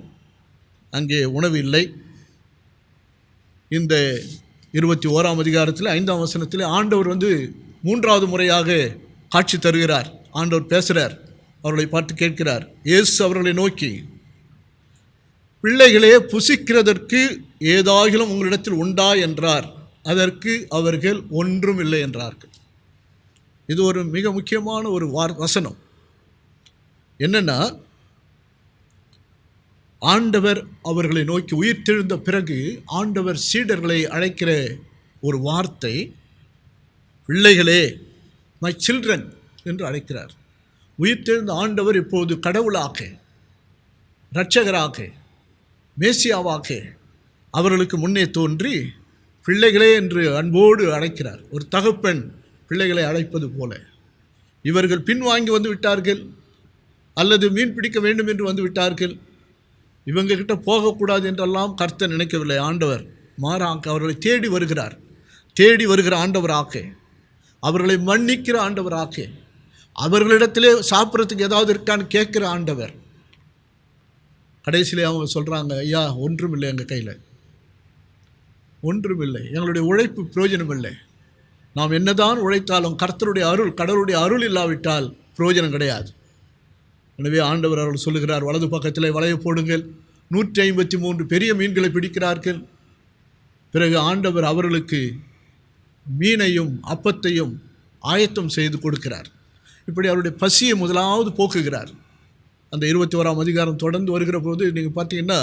அங்கே உணவு இல்லை. இந்த 21ஆம் அதிகாரத்தில் 5ஆம் வசனத்தில் ஆண்டவர் 3வது முறையாக காட்சி தருகிறார். ஆண்டவர் பேசுகிறார், அவர்களை பார்த்து கேட்கிறார். இயேசு அவர்களை நோக்கி, பிள்ளைகளே, புசிக்கிறதற்கு ஏதாகிலும் உங்களிடத்தில் உண்டா என்றார். அதற்கு அவர்கள் ஒன்றும் இல்லை என்றார்கள். இது ஒரு மிக முக்கியமான ஒரு வசனம். என்னன்னா, ஆண்டவர் அவர்களை நோக்கி உயிர்த்தெழுந்த பிறகு ஆண்டவர் சீடர்களை அழைக்கிற ஒரு வார்த்தை, பிள்ளைகளே, மை சில்ட்ரன் என்று அழைக்கிறார். உயிர்த்தெழுந்த ஆண்டவர் இப்போது கடவுளாக, இரட்சகராக, மேசியாவாக அவர்களுக்கு முன்னே தோன்றி பிள்ளைகளே என்று அன்போடு அழைக்கிறார். ஒரு தகப்பன் பிள்ளைகளை அழைப்பது போல. இவர்கள் பின்வாங்கி வந்து விட்டார்கள், அல்லது மீன் பிடிக்க வேண்டும் என்று வந்து விட்டார்கள். இவங்க கிட்ட போகக்கூடாது என்றெல்லாம் கர்த்தர் நினைக்கவில்லை. ஆண்டவர் மாறாக அவர்களை தேடி வருகிறார். தேடி வருகிற ஆண்டவராக, அவர்களை மன்னிக்கிற ஆண்டவராக, அவர்களிடத்திலே சாப்பிட்றதுக்கு ஏதாவது இருக்கான்னு கேட்குற ஆண்டவர். கடைசியிலே அவங்க சொல்கிறாங்க, ஐயா, ஒன்றும் இல்லை, எங்கள் கையில் ஒன்றும் இல்லை, எங்களுடைய உழைப்பு பிரயோஜனம் இல்லை. நாம் என்னதான் உழைத்தாலும் கர்த்தருடைய அருள், கடவுளுடைய அருள் இல்லாவிட்டால் பிரயோஜனம் கிடையாது. எனவே ஆண்டவர் அவர்கள் சொல்லுகிறார், வலது பக்கத்தில் வலையை போடுங்கள். 153 பெரிய மீன்களை பிடிக்கிறார்கள். பிறகு ஆண்டவர் அவர்களுக்கு மீனையும் அப்பத்தையும் ஆயத்தம் செய்து கொடுக்கிறார். இப்படி அவருடைய பசியை முதலாவது போக்குகிறார். அந்த 21ஆம் அதிகாரம் தொடர்ந்து வருகிற போது நீங்கள் பார்த்தீங்கன்னா,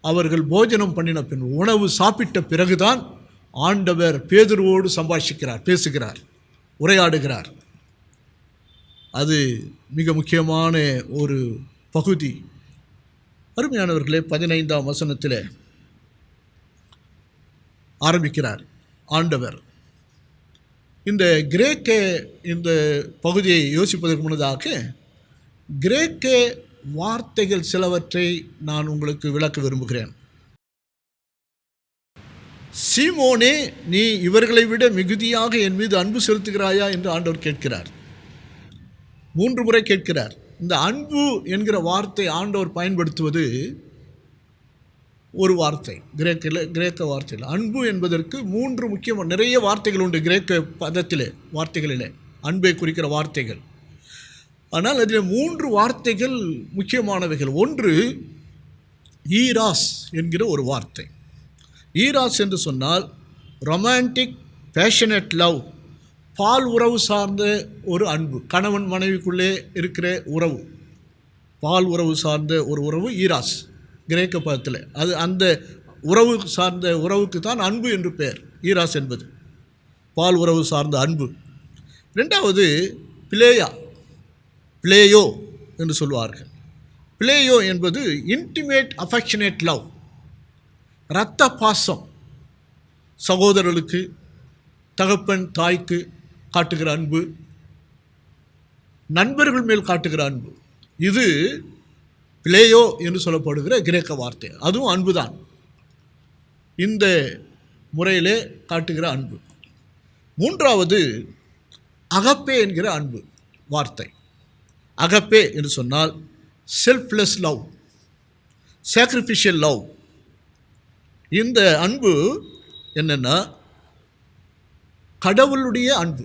அவர்கள் போஜனம் பண்ணின பின், உணவு சாப்பிட்ட பிறகுதான் ஆண்டவர் பேதுருவோடு சம்பாஷிக்கிறார், பேசுகிறார், உரையாடுகிறார். அது மிக முக்கியமான ஒரு பகுதி. அருமையானவர்களே, 15ஆம் வசனத்தில் ஆரம்பிக்கிறார் ஆண்டவர். இந்த இந்த பகுதியை யோசிப்பதற்கு முன்னதாக கிரேக்க வார்த்தைகள் சிலவற்றை நான் உங்களுக்கு விளக்க விரும்புகிறேன். சீமோனே, நீ இவர்களை விட மிகுதியாக என் மீது அன்பு செலுத்துகிறாயா என்று ஆண்டவர் கேட்கிறார். 3 முறை கேட்கிறார். இந்த அன்பு என்கிற வார்த்தை ஆண்டவர் பயன்படுத்துவது ஒரு வார்த்தை, கிரேக்க வார்த்தையில். அன்பு என்பதற்கு 3 முக்கியமான, நிறைய வார்த்தைகள் உண்டு கிரேக்க பதத்திலே, வார்த்தைகளிலே அன்பை குறிக்கிற வார்த்தைகள். ஆனால் அதில் 3 வார்த்தைகள் முக்கியமானவைகள். ஒன்று ஈராஸ் என்கிற ஒரு வார்த்தை. ஈராஸ் என்று சொன்னால் ரொமான்டிக் பேஷனட் லவ், பால் உறவு சார்ந்த ஒரு அன்பு, கணவன் மனைவிக்குள்ளே இருக்கிற உறவு, பால் உறவு சார்ந்த ஒரு உறவு ஈராஸ் கிரேக்க பதத்தில். அது அந்த உறவு சார்ந்த உறவுக்கு தான் அன்பு என்று பெயர். ஈராஸ் என்பது பால் உறவு சார்ந்த அன்பு. 2வது பிளேயோ என்று சொல்வார்கள். பிளேயோ என்பது இன்டிமேட் அஃபெக்ஷனேட் லவ், இரத்த பாசம், சகோதரர்களுக்கு, தகப்பன் தாய்க்கு காட்டுகிற அன்பு, நண்பர்கள் மேல் காட்டுகிற அன்பு. இது பிளேயோ என்று சொல்லப்படுகிற கிரேக்க வார்த்தை. அதுவும் அன்புதான். இந்த முறையிலே காட்டுகிற அன்பு. 3வது அகப்பே என்கிற அன்பு வார்த்தை. அகப்பே என்று சொன்னால் செல்ஃப்லெஸ் லவ், சாக்ரிஃபிஷியல் லவ். இந்த அன்பு என்னென்னா, கடவுளுடைய அன்பு,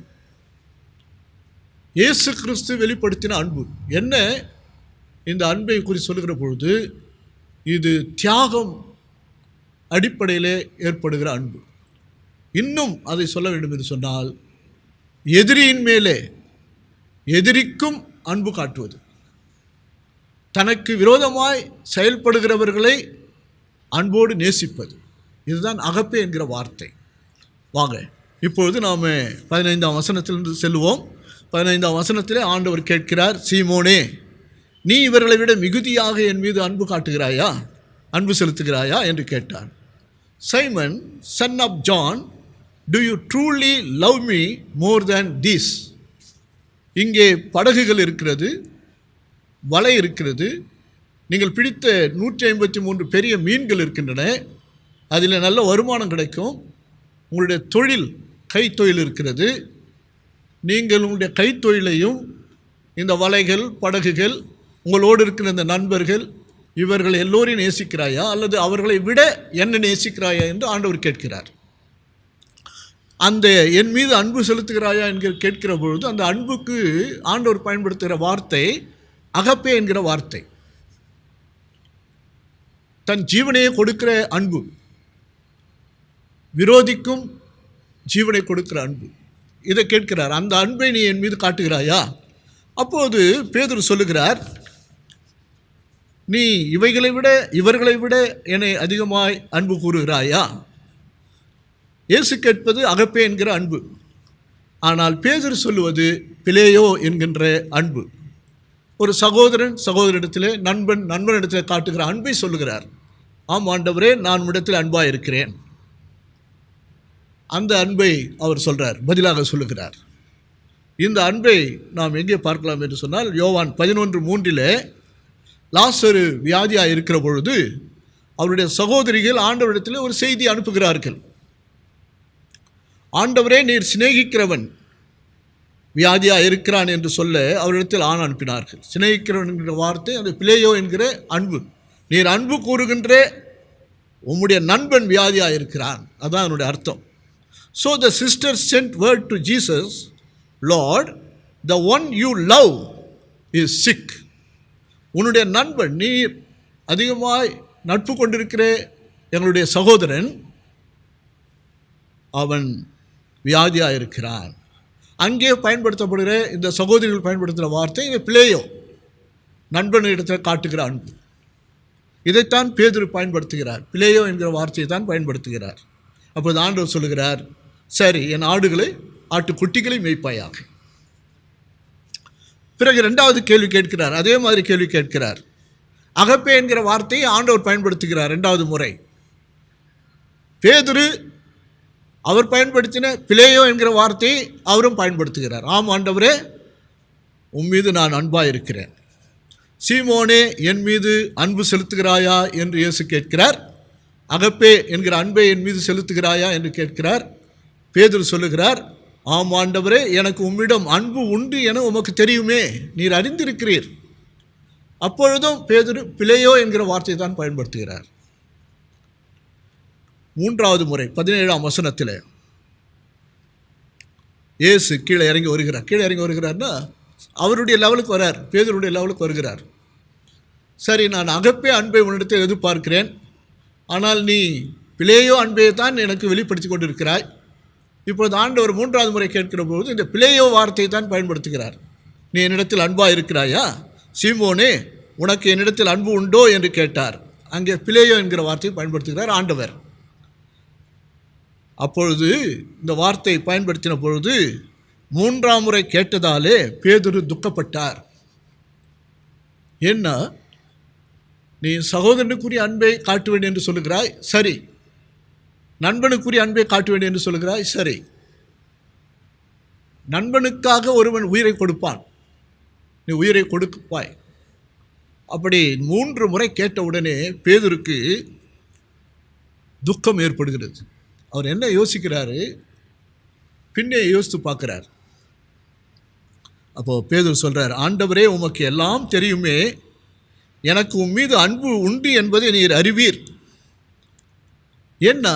இயேசு கிறிஸ்து வெளிப்படுத்தின அன்பு. என்ன இந்த அன்பை குறித்து சொல்லுகிற பொழுது இது தியாகம் அடிப்படையிலே ஏற்படுகிற அன்பு. இன்னும் அதை சொல்ல வேண்டும் என்று சொன்னால், எதிரியின் மேலே எதிரிக்கும் அன்பு காட்டுவது, தனக்கு விரோதமாய் செயல்படுகிறவர்களை அன்போடு நேசிப்பது, இதுதான் அகப்பே என்கிற வார்த்தை. வாங்க இப்பொழுது நாம் 15ஆம் வசனத்திலிருந்து செல்லுவோம். 15ஆம் வசனத்திலே ஆண்டவர் கேட்கிறார், சீமோனே, நீ இவர்களை விட மிகுதியாக என் மீது அன்பு காட்டுகிறாயா, அன்பு செலுத்துகிறாயா என்று கேட்டார். Simon, son of John, do you truly love me more than these? இங்கே படகுகள் இருக்கிறது, வலை இருக்கிறது, நீங்கள் பிடித்த 153 பெரிய மீன்கள் இருக்கின்றன, அதில் நல்ல வருமானம் கிடைக்கும், உங்களுடைய தொழில் கைத்தொழில் இருக்கிறது, நீங்கள் உங்களுடைய கைத்தொழிலையும் இந்த வலைகள் படகுகள் உங்களோடு இருக்கிற இந்த நண்பர்கள் இவர்கள் எல்லோரையும் நேசிக்கிறாயா அல்லது அவர்களை விட என்ன நேசிக்கிறாயா என்று ஆண்டவர் கேட்கிறார். அந்த என் மீது அன்பு செலுத்துகிறாயா என்கிற கேட்கிற பொழுது அந்த அன்புக்கு ஆண்டவர் பயன்படுத்துகிற வார்த்தை அகப்பே என்கிற வார்த்தை. தன் ஜீவனையே கொடுக்கிற அன்பு, விரோதிக்கும் ஜீவனை கொடுக்கிற அன்பு, இதை கேட்கிறார். அந்த அன்பை நீ என் மீது காட்டுகிறாயா? அப்போது பேதுரு சொல்லுகிறார், நீ இவர்களை விட என்னை அதிகமாய் அன்பு கூறுகிறாயா? இயேசு கேட்பது அகப்பே என்கிற அன்பு. ஆனால் பேதுரு சொல்லுவது பிலேயோ என்கின்ற அன்பு. ஒரு சகோதரன் சகோதரனிடத்திலே, நண்பனிடத்திலே காட்டுகிற அன்பை சொல்லுகிறார். ஆம் ஆண்டவரே, நான் உம்மிடத்தில் அன்பாக இருக்கிறேன். அந்த அன்பை அவர் சொல்கிறார், பதிலாக சொல்லுகிறார். இந்த அன்பை நாம் எங்கே பார்க்கலாம் என்று சொன்னால், யோவான் 11:3 லாசரு வியாதியாக இருக்கிற பொழுது அவருடைய சகோதரிகள் ஆண்டவரிடத்தில் ஒரு செய்தி அனுப்புகிறார்கள். ஆண்டவரே, நீர் சிநேகிக்கிறவன் வியாதியாக இருக்கிறான் என்று சொல்ல அவரிடத்தில் ஆண் அனுப்பினார்கள். சிநேகிக்கிறவன் என்கிற வார்த்தை அந்த பிலேயோ என்கிற அன்பு. நீர் அன்பு கூறுகின்ற உம்முடைய நண்பன் வியாதியாக இருக்கிறான், அதான் என்னுடைய அர்த்தம். So the sister sent word to Jesus, Lord, the one you love is sick. உன்னுடைய நண்பன், நீர் அதிகமாய் நட்பு கொண்டிருக்கிற எங்களுடைய சகோதரன், அவன் வியாதியாக இருக்கிறான். அங்கே பயன்படுத்தப்படுகிற இந்த சகோதரிகள் பயன்படுத்துகிற வார்த்தை இந்த பிலேயோ, நண்பனிடத்தில் காட்டுகிற அன்பு. இதைத்தான் பேதுரு பயன்படுத்துகிறார், பிலேயோ என்கிற வார்த்தையை தான் பயன்படுத்துகிறார். அப்போது ஆண்டவர் சொல்லுகிறார், சரி, என் ஆடுகளை ஆட்டுக்குட்டிகளை மேய்ப்பாயாக. பிறகு 2வது கேள்வி கேட்கிறார், அதே மாதிரி கேள்வி கேட்கிறார். அகப்பே என்கிற வார்த்தையை ஆண்டவர் பயன்படுத்துகிறார் 2வது முறை. பேதுரு அவர் பயன்படுத்தின பிலேயோ என்கிற வார்த்தையை அவரும் பயன்படுத்துகிறார். ஆம் ஆண்டவரே, உன் மீது நான் அன்பாக இருக்கிறேன். சீமோனே, என் மீது அன்பு செலுத்துகிறாயா என்று இயேசு கேட்கிறார். அகப்பே என்கிற அன்பை என் மீது செலுத்துகிறாயா என்று கேட்கிறார். பேதுரு சொல்லுகிறார், ஆம் ஆண்டவரே, எனக்கு உம்மிடம் அன்பு உண்டு என உமக்கு தெரியுமே, நீர் அறிந்திருக்கிறீர். அப்பொழுதும் பேதுரு பிலேயோ என்கிற வார்த்தையை தான் பயன்படுத்துகிறார். 3வது முறை 17ஆம் வசனத்தில் இயேசு கீழே இறங்கி வருகிறார்னா அவருடைய லெவலுக்கு வரார், பேதுருடைய லெவலுக்கு வருகிறார். சரி, நான் அகப்பே அன்பை உன்னிடத்தை எதிர்பார்க்கிறேன், ஆனால் நீ பிலேயோ அன்பை தான் எனக்கு வெளிப்படுத்தி கொண்டிருக்கிறாய். இப்பொழுது ஆண்டவர் 3வது முறை கேட்கிற பொழுது இந்த பிலேயோ வார்த்தையை தான் பயன்படுத்துகிறார். நீ என்னிடத்தில் அன்பாக இருக்கிறாயா? சீமோனே, உனக்கு என்னிடத்தில் அன்பு உண்டோ என்று கேட்டார். அங்கே பிலேயோ என்கிற வார்த்தையை பயன்படுத்துகிறார் ஆண்டவர். அப்பொழுது இந்த வார்த்தையை பயன்படுத்தின பொழுது 3ஆம் முறை கேட்டதாலே பேதுரு துக்கப்பட்டார். என்ன, நீ சகோதரனுக்குரிய அன்பை காட்டுவேன் என்று சொல்லுகிறாய், சரி. நண்பனுக்குரிய அன்பை காட்டுவேன் என்று சொல்லுகிறாய், சரி. நண்பனுக்காக ஒருவன் உயிரை கொடுப்பான், நீ உயிரை கொடுப்பாய். அப்படி 3 முறை கேட்ட உடனே பேதுருக்கு துக்கம் ஏற்படுகிறது. அவர் என்ன யோசிக்கிறாரு, பின்னே யோசித்து பார்க்கிறார். அப்போது பேதுரு சொல்கிறார், ஆண்டவரே, உமக்கு எல்லாம் தெரியுமே, எனக்கு உன் மீது அன்பு உண்டு என்பதை நீர் அறிவீர். ஏன்னா,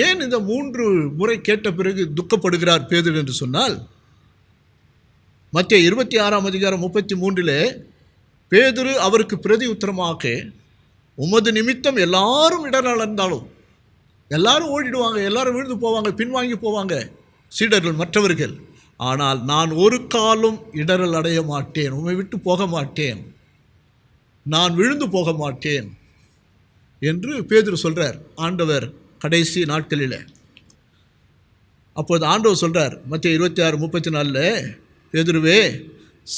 ஏன் இந்த 3 முறை கேட்ட பிறகு துக்கப்படுகிறார் பேதுரு என்று சொன்னால், மத்தேயு 26ஆம் அதிகாரம் 33 பேதுரு அவருக்கு பிரதி உத்தரமாக, உமது நிமித்தம் எல்லாரும் இடரளந்தாலும், எல்லாரும் ஓடிடுவாங்க, எல்லாரும் விழுந்து போவாங்க, பின்வாங்கி போவாங்க சீடர்கள் மற்றவர்கள், ஆனால் நான் ஒரு காலும் இடரல் அடைய மாட்டேன், உம்மை விட்டு போக மாட்டேன், நான் விழுந்து போக மாட்டேன் என்று பேதுரு சொல்கிறார் ஆண்டவர் கடைசி நாட்களில். அப்போது ஆண்டவர் சொல்கிறார் மத்திய 26:34, பேதுருவே,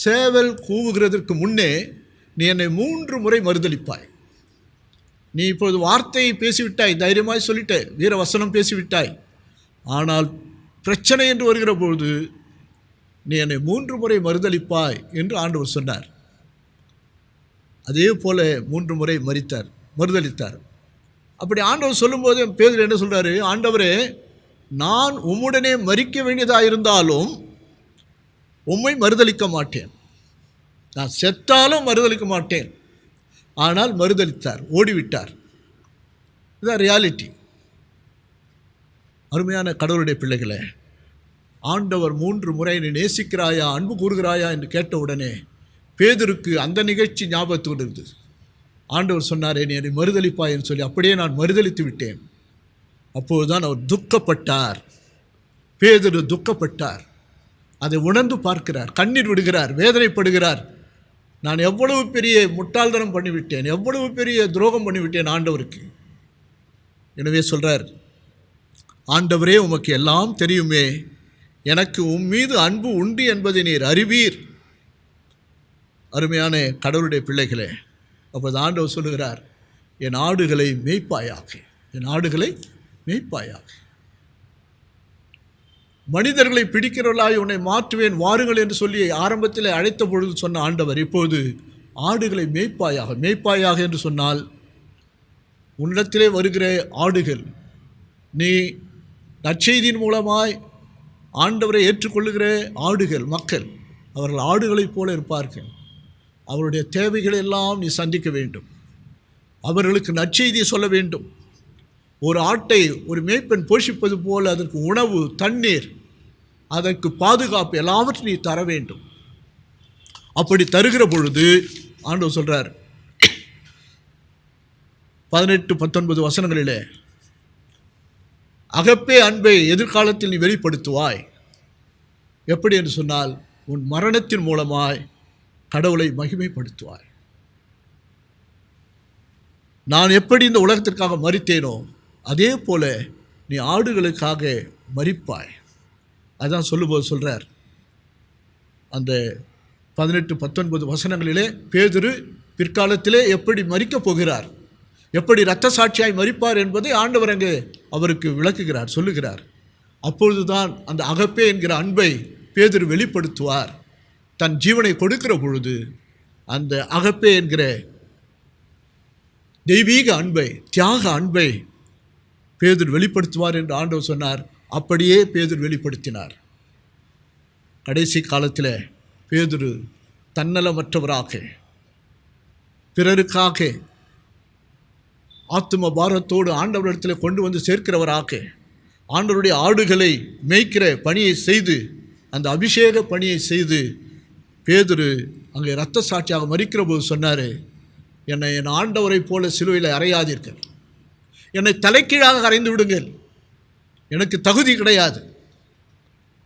சேவல் கூவுகிறதற்கு முன்னே நீ என்னை 3 முறை மறுதலிப்பாய். நீ இப்போது வார்த்தையை பேசிவிட்டாய், தைரியமாய் சொல்லிட்ட, வீர வசனம் பேசிவிட்டாய், ஆனால் பிரச்சனை என்று வருகிற பொழுது நீ என்னை 3 முறை மறுதலிப்பாய் என்று ஆண்டவர் சொன்னார். அதே போல 3 முறை மறுதலித்தார். அப்படி ஆண்டவர் சொல்லும்போது பேதுரு என்ன சொல்கிறாரு, ஆண்டவரே, நான் உம்முடனே மரிக்க வேண்டியதாக இருந்தாலும் உம்மை மறுதலிக்க மாட்டேன், நான் செத்தாலும் மறுதலிக்க மாட்டேன். ஆனால் மறுதலித்தார், ஓடிவிட்டார். இதுதான் ரியாலிட்டி. அருமையான கடவுளுடைய பிள்ளைகளே, ஆண்டவர் 3 முறை நீ நேசிக்கிறாயா, அன்பு கூறுகிறாயா என்று கேட்டவுடனே பேதுருக்கு அந்த நிகழ்ச்சி ஞாபகத்துக்கு இருந்தது. ஆண்டவர் சொன்னாரே, நீ என்னை மறுதலிப்பாய் என்று சொல்லி அப்படியே நான் மறுதலித்து விட்டேன். அப்போதுதான் அவர் துக்கப்பட்டார். பேதுரு துக்கப்பட்டார். அதை உணர்ந்து பார்க்கிறார், கண்ணீர் விடுகிறார், வேதனைப்படுகிறார். நான் எவ்வளவு பெரிய முட்டாள்தனம் பண்ணிவிட்டேன், எவ்வளவு பெரிய துரோகம் பண்ணிவிட்டேன் ஆண்டவருக்கு. எனவே சொல்கிறார், ஆண்டவரே, உமக்கு எல்லாம் தெரியுமே, எனக்கு உம் மீது அன்பு உண்டு என்பதை நீர் அறிவீர். அருமையான கடவுளுடைய பிள்ளைகளே, அப்போது ஆண்டவர் சொல்லுகிறார், என் ஆடுகளை மேய்ப்பாயாக, என் ஆடுகளை மேய்ப்பாயாக. மனிதர்களை பிடிக்கிறவர்களாய் உன்னை மாற்றுவேன் வாருங்கள் என்று சொல்லி ஆரம்பத்தில் அழைத்த பொழுது சொன்ன ஆண்டவர் இப்போது ஆடுகளை மேய்ப்பாயாக. மேய்ப்பாயாக என்று சொன்னால் உன்னிடத்திலே வருகிற ஆடுகள், நீ நற்செய்தியின் மூலமாய் ஆண்டவரை ஏற்றுக்கொள்ளுகிற ஆடுகள், மக்கள், அவர்கள் ஆடுகளைப் போல இருப்பார்கள். அவருடைய தேவைகளை எல்லாம் நீ சந்திக்க வேண்டும், அவர்களுக்கு நற்செய்தியை சொல்ல வேண்டும். ஒரு ஆட்டை ஒரு மேய்ப்பன் போஷிப்பது போல அதற்கு உணவு, தண்ணீர், அதற்கு பாதுகாப்பு எல்லாவற்றையும் நீ தர வேண்டும். அப்படி தருகிற பொழுது ஆண்டவர் சொல்கிறார் 18-19 வசனங்களிலே, அகப்பே அன்பை எதிர்காலத்தில் நீ வெளிப்படுத்துவாய். எப்படி என்று சொன்னால், உன் மரணத்தின் மூலமாய் கடவுளை மகிமைப்படுத்துவாய். நான் எப்படி இந்த உலகத்திற்காக மரித்தேனோ அதே போல நீ ஆடுகளுக்காக மரிப்பாய். அதான் சொல்லும்போது சொல்கிறார் அந்த 18-19 வசனங்களிலே, பேதுரு பிற்காலத்திலே எப்படி மரிக்கப் போகிறார், எப்படி இரத்த சாட்சியாய் மரிப்பார் என்பதை ஆண்டவர் அங்கே அவருக்கு விளக்குகிறார், சொல்லுகிறார். அப்பொழுதுதான் அந்த அகப்பே என்கிற அன்பை பேதுரு வெளிப்படுத்துவார். தன் ஜீவனை கொடுக்கிற பொழுது அந்த அகப்பே என்கிற தெய்வீக அன்பை, தியாக அன்பை பேதுரு வெளிப்படுத்துவார் என்று ஆண்டவர் சொன்னார். அப்படியே பேதுரு வெளிப்படுத்தினார். கடைசி காலத்தில் பேதுரு தன்னலமற்றவராக, பிறருக்காக ஆத்தும பாரத்தோடு ஆண்டவரிடத்தில் கொண்டு வந்து சேர்க்கிறவராக, ஆண்டவருடைய ஆடுகளை மேய்க்கிற பணியை செய்து, அந்த அபிஷேக பணியை செய்து பேதுரு அங்கே இரத்த சாட்சியாக மரிக்கிற போது சொன்னார், என்னை என் ஆண்டவரை போல சிலுவையில் அறையாதீர்கள், என்னை தலைக்கீழாக அறைந்து விடுங்கள், எனக்கு தகுதி கிடையாது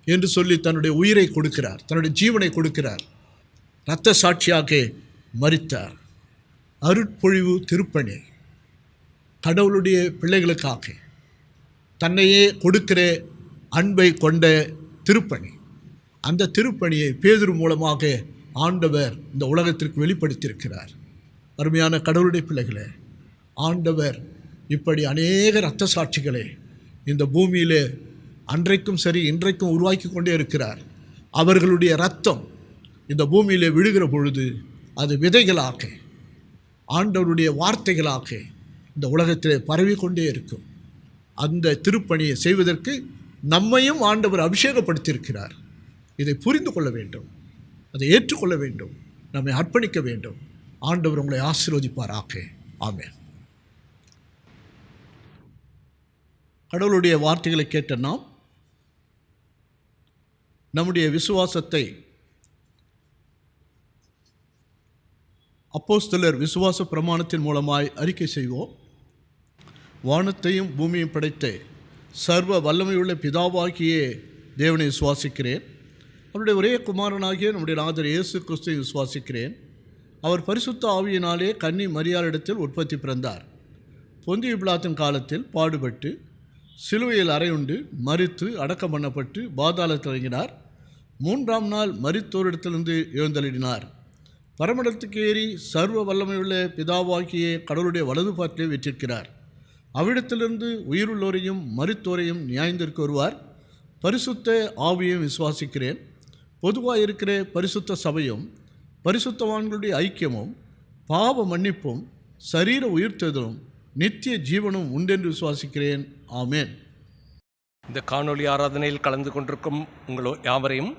என்று சொல்லி தன்னுடைய உயிரை கொடுக்கிறார், தன்னுடைய ஜீவனை கொடுக்கிறார். இரத்த சாட்சியாக மரித்தார். அருட்பொழிவு திருப்பணி, கடவுளுடைய பிள்ளைகளுக்காக தன்னையே கொடுக்கிற அன்பை கொண்ட திருப்பணி. அந்த திருப்பணியை பேதுரு மூலமாக ஆண்டவர் இந்த உலகத்திற்கு வெளிப்படுத்தியிருக்கிறார். அருமையான கடவுளுடைய பிள்ளைகளே, ஆண்டவர் இப்படி அநேக இரத்த சாட்சிகளை இந்த பூமியிலே அன்றைக்கும் சரி இன்றைக்கும் உருவாக்கி கொண்டே இருக்கிறார். அவர்களுடைய இரத்தம் இந்த பூமியிலே விழுகிற பொழுது அது விதைகளாக, ஆண்டவருடைய வார்த்தைகளாக இந்த உலகத்திலே பரவிக்கொண்டே இருக்கும். அந்த திருப்பணியை செய்வதற்கு நம்மையும் ஆண்டவர் அபிஷேகப்படுத்தியிருக்கிறார். இதை புரிந்து கொள்ள வேண்டும், அதை ஏற்றுக்கொள்ள வேண்டும், நம்மை அர்ப்பணிக்க வேண்டும். ஆண்டவர் உங்களை ஆசீர்வதிப்பாராக. ஆமென். கடவுளுடைய வார்த்தைகளை கேட்ட நாம் நம்முடைய விசுவாசத்தை அப்போஸ்தலர் விசுவாச பிரமாணத்தின் மூலமாய் அறிக்கை செய்வோம். வானத்தையும் பூமியையும் படைத்த சர்வ வல்லமையுள்ள பிதாவாகிய தேவனை விசுவாசிக்கிறேன். அவருடைய ஒரே குமாரனாகிய நம்முடைய நாதர் இயேசு கிறிஸ்துவை விசுவாசிக்கிறேன். அவர் பரிசுத்த ஆவியினாலே கன்னி மரியாளிடத்தில் உற்பத்தி பிறந்தார். பொந்திய பிலாத்தின் காலத்தில் பாடுபட்டு சிலுவையில் அறையுண்டு மரித்து அடக்கம் பண்ணப்பட்டு பாதாளத்தில் இறங்கினார். 3ஆம் நாள் மரித்தோரிடத்திலிருந்து எழுந்தருளினார். பரமண்டலத்துக்கு ஏறி சர்வ வல்லமையுள்ள பிதாவாகிய கடவுளுடைய வலது பாட்டிலே வீற்றிருக்கிறார். அவ்விடத்திலிருந்து உயிருள்ளோரையும் மரித்தோரையும் நியாயந்திருக்க வருவார். பரிசுத்த ஆவியையும் விசுவாசிக்கிறேன். பொதுவாக இருக்கிற பரிசுத்த சபையும் பரிசுத்தவான்களுடைய ஐக்கியமும் பாவ மன்னிப்பும் சரீர உயிர்த்தெழுதலும் நித்திய ஜீவனும் உண்டென்று விசுவாசிக்கிறேன். ஆமேன். இந்த காணொளி ஆராதனையில் கலந்து கொண்டிருக்கும் உங்கள் யாவரையும்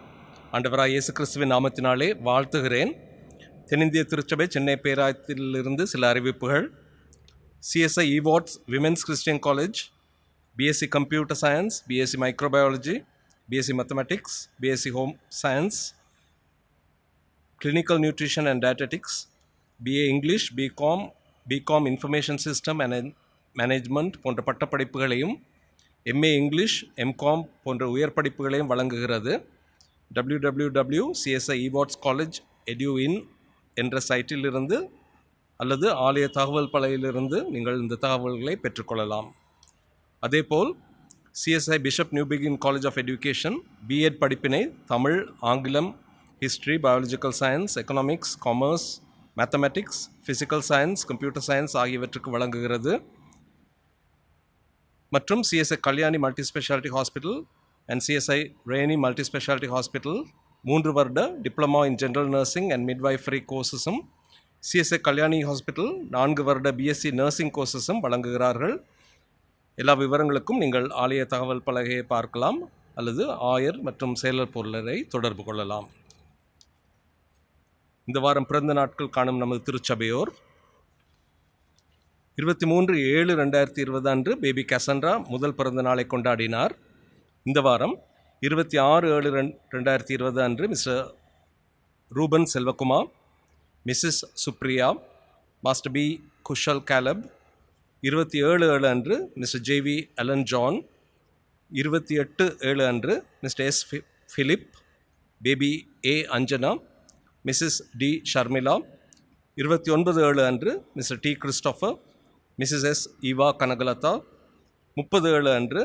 ஆண்டவராய் இயேசு கிறிஸ்துவின் நாமத்தினாலே வாழ்த்துகிறேன். தென்னிந்திய திருச்சபை சென்னை பேராயத்திலிருந்து சில அறிவிப்புகள். CSI EWATS women's Christian college BSc computer science, BSc microbiology, BSc mathematics, BSc home science, clinical nutrition and dietetics, BA English, B Com information system and management போன்ற பட்டப்படிப்புகளையும் MA இங்கிலீஷ், MCOM போன்ற உயர் படிப்புகளையும் வழங்குகிறது. www.csi-ewards-college-edu.in என்ற சைட்டிலிருந்து அல்லது ஆலய தகவல் பலகையிலிருந்து நீங்கள் இந்த தகவல்களை பெற்றுக்கொள்ளலாம். அதேபோல் CSI bishop Newbigin college of education B.Ed படிப்பினை தமிழ், ஆங்கிலம், history, biological science, economics, commerce, mathematics, physical science, computer science ஆகியவற்றுக்கு வழங்குகிறது. மற்றும் CSI Kalyani multi speciality hospital and CSI Rainy multi speciality hospital 3 வருட diploma in general nursing and midwifery கோர்சஸும் CSI கல்யாணி ஹாஸ்பிட்டல் 4 வருட BSc நர்சிங் கோர்சஸும் வழங்குகிறார்கள். எல்லா விவரங்களுக்கும் நீங்கள் ஆலய தகவல் பலகையை பார்க்கலாம் அல்லது ஆயர் மற்றும் செயலர் பொருளரை தொடர்பு கொள்ளலாம். இந்த வாரம் பிறந்த நாட்கள் காணும் நமது திருச்சபையோர்: 23/7/2020 அன்று பேபி கசன்ரா முதல் பிறந்த நாளை கொண்டாடினார். இந்த வாரம் 26/7/2020 அன்று mister Reuben Selvakumar, missus Supriya, master B Kushal Caleb. 27/7 அன்று மிஸ்டர் JV அலன் ஜான். 28/7 அன்று mister S Philip, baby A Anjana, missus D Sharmila. 29/7 அன்று mister T Christopher, missus S Eva Kanagalatha. 30/7 அன்று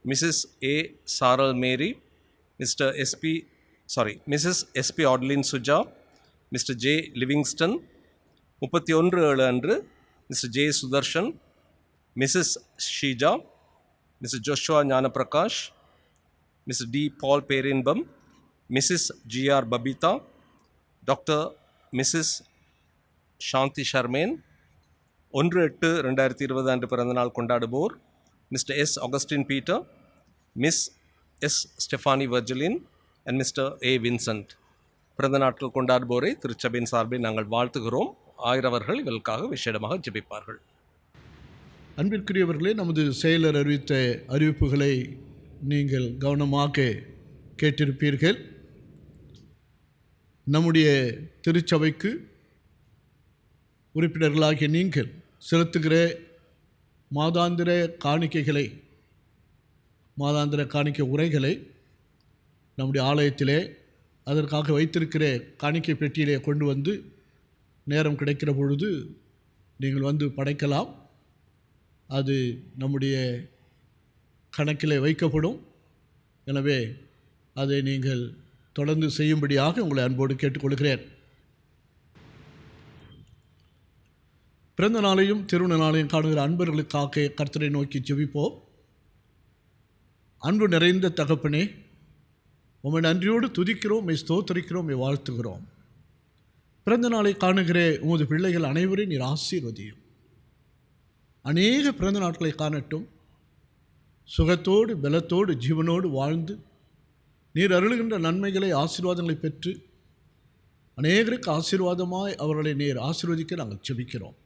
missus A Saral Mary, missus SP Adline Suja, mister J Livingston. 31/7 அன்று mister J Sudarshan, missus Sheeja, mister Joshua Gnanaprakash, mister D Paul Perinbam, missus GR Babitha, doctor Mrs Shanthi Sherman. 1/8/2020 அன்று பிறந்தநாள் கொண்டாடுவோர்: mister S Augustine Peter, miss S Stephanie Verjalin and mister A Vincent. பிறந்த நாட்கள் கொண்டாடுவோரை திருச்சபையின் சார்பில் நாங்கள் வாழ்த்துகிறோம். ஆயிரவர்கள் இவர்களுக்காக விசேடமாக ஜெபிப்பார்கள். அன்பிற்குரியவர்களே, நமது செயலர் அறிவித்த அறிவிப்புகளை நீங்கள் கவனமாக கேட்டிருப்பீர்கள். நம்முடைய திருச்சபைக்கு உறுப்பினர்களாகிய நீங்கள் செலுத்துகிற மாதாந்திர காணிக்கை உரைகளை நம்முடைய ஆலயத்திலே அதற்காக வைத்திருக்கிற காணிக்கை பெட்டியிலே கொண்டு வந்து நேரம் கிடைக்கிற பொழுது நீங்கள் வந்து படைக்கலாம். அது நம்முடைய கணக்கிலே வைக்கப்படும். எனவே அதை நீங்கள் தொடர்ந்து செய்யும்படியாக உங்களை அன்போடு கேட்டுக்கொள்கிறேன். பிறந்த நாளையும் திருமண நாளையும் காணுகிற அன்பர்களுக்காக கர்த்தரை நோக்கி ஜெபிப்போம். அன்பு நிறைந்த தகப்பனே, உம்மை நன்றியோடு துதிக்கிறோம், உம்மை ஸ்தோத்திரிக்கிறோம், உம்மை வாழ்த்துகிறோம். பிறந்த நாளை காணுகிற உமது பிள்ளைகள் அனைவரையும் நீர் ஆசீர்வதியும். அநேக பிறந்த நாட்களை காணட்டும். சுகத்தோடு பலத்தோடு ஜீவனோடு வாழ்ந்து நீர் அருளுகின்ற நன்மைகளை ஆசீர்வாதங்களை பெற்று அநேகருக்கு ஆசீர்வாதமாய் அவர்களை நீர் ஆசீர்வதிக்க நாங்கள் ஜெபிக்கிறோம்.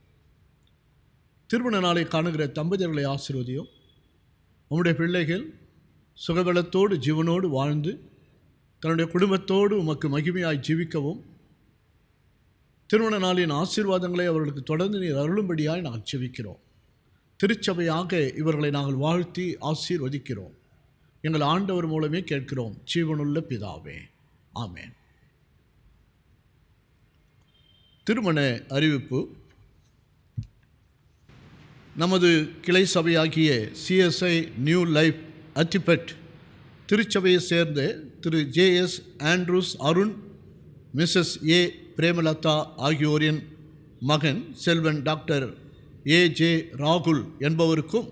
திருமண நாளை காணுகிற தம்பதியர்களை ஆசீர்வதியும். உம்முடைய பிள்ளைகள் சுகபலத்தோடு ஜீவனோடு வாழ்ந்து தன்னுடைய குடும்பத்தோடு உமக்கு மகிமையாய் ஜீவிக்கவும் திருமண நாளின் ஆசீர்வாதங்களை அவர்களுக்கு தொடர்ந்து நீர் அருளும்படியாய் நாங்கள் செபிக்கிறோம். திருச்சபையாக இவர்களை நாங்கள் வாழ்த்தி ஆசீர்வதிக்கிறோம். எங்கள் ஆண்டவர் மூலமே கேட்கிறோம், ஜீவனுள்ள பிதாவே, ஆமென். திருமண அறிவிப்பு. நமது கிளை சபையாகிய சிஎஸ்ஐ நியூ லைஃப் அத்திப்பட் திருச்சபையை சேர்ந்த திரு ஜே.எஸ். ஆண்ட்ரூஸ் அருண், மிஸ்ஸஸ் ஏ. பிரேமலதா ஆகியோரின் மகன் செல்வன் டாக்டர் ஏ.ஜே. ராகுல் என்பவருக்கும்,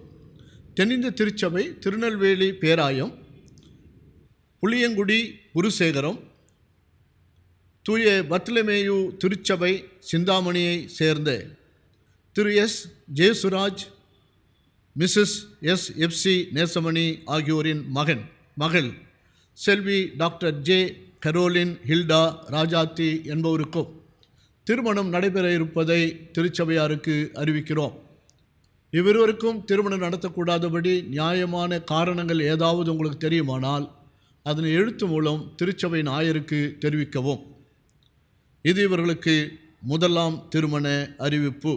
தென்னிந்திய திருச்சபை திருநெல்வேலி பேராயம் புளியங்குடி குருசேகரம் தூய பத்லமேயு திருச்சபை சிந்தாமணியை சேர்ந்த திரு S. Jesuraj, missus S. FC. Nesamani ஆகியோரின் மகள் செல்வி doctor J. Caroline Hilda Rajathi என்பவருக்கும் திருமணம் நடைபெற இருப்பதை திருச்சபையாருக்கு அறிவிக்கிறோம். இவ்விருவருக்கும் திருமணம் நடத்தக்கூடாதபடி நியாயமான காரணங்கள் ஏதாவது உங்களுக்கு தெரியுமானால் அதனை எழுத்து மூலம் திருச்சபையின் ஆயருக்கு தெரிவிக்கவும். இது இவர்களுக்கு முதலாம் திருமண அறிவிப்பு.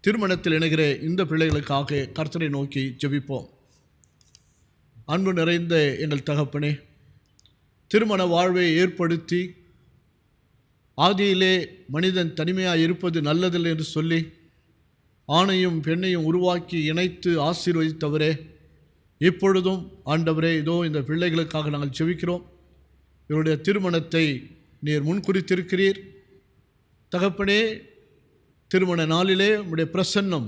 திருமணத்தில் இணைகிற இந்த பிள்ளைகளுக்காக கர்த்தரை நோக்கி ஜெபிப்போம். அன்பு நிறைந்த எங்கள் தகப்பனே, திருமண வாழ்வை ஏற்படுத்தி ஆதியிலே மனிதன் தனிமையாக இருப்பது நல்லதில்லை என்று சொல்லி ஆணையும் பெண்ணையும் உருவாக்கி இணைத்து ஆசீர்வதித்தவரே, இப்பொழுதும் ஆண்டவரே, இதோ இந்த பிள்ளைகளுக்காக நாங்கள் ஜெபிக்கிறோம். இவருடைய திருமணத்தை நீர் முன்குறித்திருக்கிறீர். தகப்பனே, திருமண நாளிலே உம்முடைய பிரசன்னம்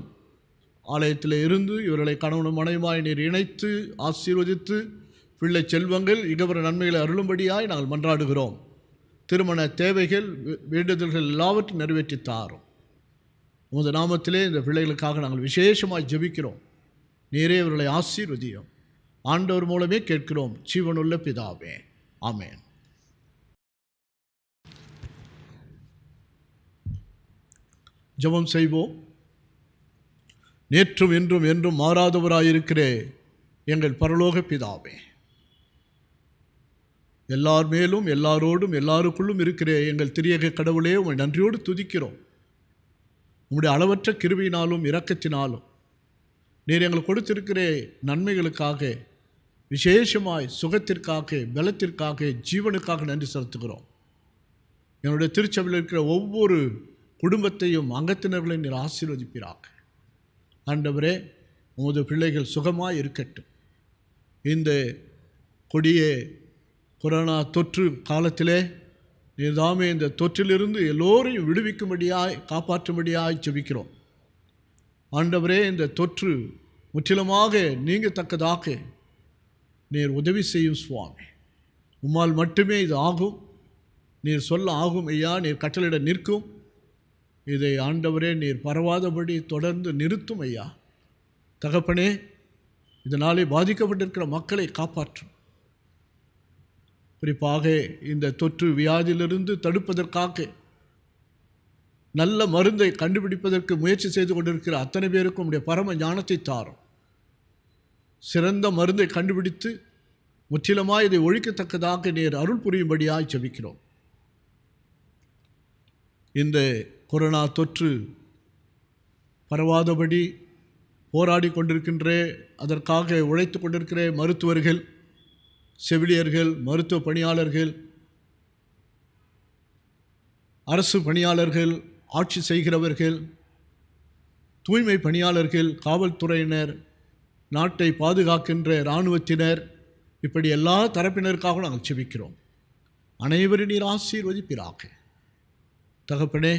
ஆலயத்தில் இருந்து இவர்களை கணவனும் மனைவியாய் நீர் இணைத்து ஆசீர்வதித்து பிள்ளை செல்வங்கள் இகவர நன்மைகளை அருளும்படியாய் நாங்கள் மன்றாடுகிறோம். திருமண தேவைகள் வேண்டுதல்கள் எல்லாவற்றையும் நிறைவேற்றி தாரும். உமது நாமத்திலே இந்த பிள்ளைகளுக்காக நாங்கள் விசேஷமாய் ஜெபிக்கிறோம். நீரே இவர்களை ஆசீர்வதியும். ஆண்டவர் மூலமே கேட்கிறோம், ஜீவனுள்ள பிதாவே, ஆமென். ஜெபம் செய்வோம். நேற்றும் இன்றும் என்றும் மாறாதவராயிருக்கிற எங்கள் பரலோக பிதாவே, எல்லார் மேலும் எல்லாரோடும் எல்லாருக்குள்ளும் இருக்கிற எங்கள் திரியக கடவுளே, உம்மை நன்றியோடு துதிக்கிறோம். உம்முடைய அளவற்ற கிருபையினாலும் இரக்கத்தினாலும் நீர் எங்களுக்கு கொடுத்திருக்கிற நன்மைகளுக்காக, விசேஷமாய் சுகத்திற்காக, பலத்திற்காக, ஜீவனுக்காக நன்றி செலுத்துகிறோம். என்னுடைய திருச்சபையில் இருக்கிற ஒவ்வொரு குடும்பத்தையும் அங்கத்தினர்களையும் நீர் ஆசீர்வதிப்பீராக. ஆண்டவரே, உமது பிள்ளைகள் சுகமாய் இருக்கட்டும். இந்த கொடிய கொரோனா தொற்று காலத்திலே நீர்தாமே இந்த தொற்றிலிருந்து எல்லோரையும் விடுவிக்கும்படியாய் காப்பாற்றும்படியாய் ஜெபிக்கிறோம். ஆண்டவரே, இந்த தொற்று முற்றிலுமாக நீங்கத்தக்கதாக நீர் உதவி செய்யும் சுவாமி. உம்மால் மட்டுமே இது ஆகும். நீர் சொல்ல ஆகும் ஐயா. நீர் கட்டளையிட நிற்கும். இதை ஆண்டவரே நீர் பரவாதபடி தொடர்ந்து நிறுத்தும் ஐயா. தகப்பனே, இதனாலே பாதிக்கப்பட்டிருக்கிற மக்களை காப்பாற்றும். குறிப்பாக இந்த தொற்று வியாதியிலிருந்து தடுப்பதற்காக நல்ல மருந்தை கண்டுபிடிப்பதற்கு முயற்சி செய்து கொண்டிருக்கிற அத்தனை பேருக்கும் உடைய பரம ஞானத்தை தாரும். சிறந்த மருந்தை கண்டுபிடித்து முற்றிலுமாய் இதை ஒழிக்கத்தக்கதாக நீர் அருள் புரியும்படியாய் ஜெபிக்கிறோம். இந்த கொரோனா தொற்று பரவாதபடி போராடி கொண்டிருக்கின்ற, அதற்காக உழைத்து கொண்டிருக்கிற மருத்துவர்கள், செவிலியர்கள், மருத்துவ பணியாளர்கள், அரசு பணியாளர்கள், ஆட்சி செய்கிறவர்கள், தூய்மை பணியாளர்கள், காவல்துறையினர், நாட்டை பாதுகாக்கின்ற இராணுவத்தினர், இப்படி எல்லா தரப்பினருக்காகவும் நாங்கள் ஜெபிக்கிறோம். அனைவரும் நீர் ஆசீர்வதிப்பீராக. தகப்பனே,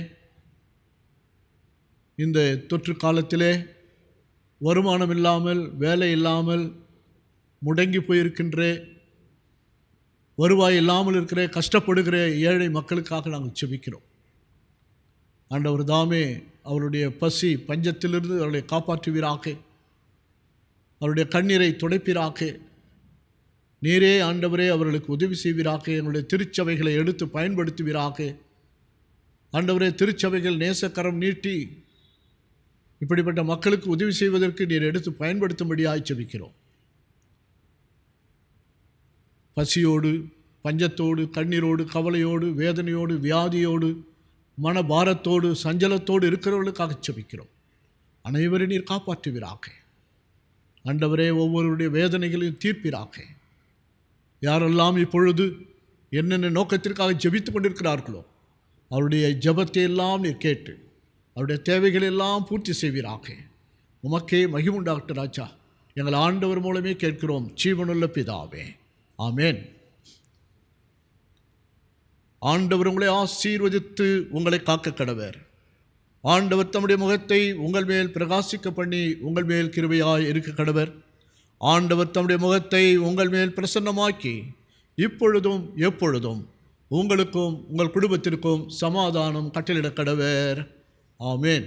இந்த தொற்று காலத்திலே வருமானம் இல்லாமல், வேலை இல்லாமல் முடங்கி போயிருக்கின்ற, வருவாய் இல்லாமல் இருக்கிற, கஷ்டப்படுகிற ஏழை மக்களுக்காக நாங்கள் ஜெபிக்கிறோம். ஆண்டவர் தாமே அவருடைய பசி பஞ்சத்திலிருந்து அவர்களை காப்பாற்றுவீராக. அவருடைய கண்ணீரை துடைப்பீராக. நீரே ஆண்டவரே அவர்களுக்கு உதவி செய்வீராக. எங்களுடைய திருச்சபைகளை எடுத்து பயன்படுத்துவீராக. ஆண்டவரே, திருச்சபைகள் நேசக்கரம் நீட்டி இப்படிப்பட்ட மக்களுக்கு உதவி செய்வதற்கு நீர் எடுத்து பயன்படுத்தும்படியாய் ஜெபிக்கிறோம். பசியோடு, பஞ்சத்தோடு, கண்ணீரோடு, கவலையோடு, வேதனையோடு, வியாதியோடு மனபாரத்தோடு சஞ்சலத்தோடு இருக்கிறவர்களுக்காக ஜெபிக்கிறோம். அனைவரையும் நீர் காப்பாற்றுவீராக. ஆண்டவரே, ஒவ்வொருடைய வேதனைகளையும் தீர்ப்பீராக. யாரெல்லாம் இப்பொழுது என்னென்ன நோக்கத்திற்காக ஜெபித்து கொண்டிருக்கிறார்களோ அவருடைய ஜெபத்தை எல்லாம் நீர் கேட்டு அவருடைய தேவைகளை எல்லாம் பூர்த்தி செய்வீராக. உமக்கே மகிமுண்டாகட்டும் ராஜா. எங்கள் ஆண்டவர் மூலமே கேட்கிறோம் ஜீவனுள்ள பிதாவே, ஆமேன். ஆண்டவர் உங்களை ஆசீர்வதித்து உங்களை காக்க கடவர். ஆண்டவர் தம்முடைய முகத்தை உங்கள் மேல் பிரகாசிக்க பண்ணி உங்கள் மேல் கிருபையாய் இருக்க கடவர். ஆண்டவர் தம்முடைய முகத்தை உங்கள் மேல் பிரசன்னமாக்கி இப்பொழுதும் எப்பொழுதும் உங்களுக்கும் உங்கள் குடும்பத்திற்கும் சமாதானம் கட்டளிட கடவர். ஆமேன்.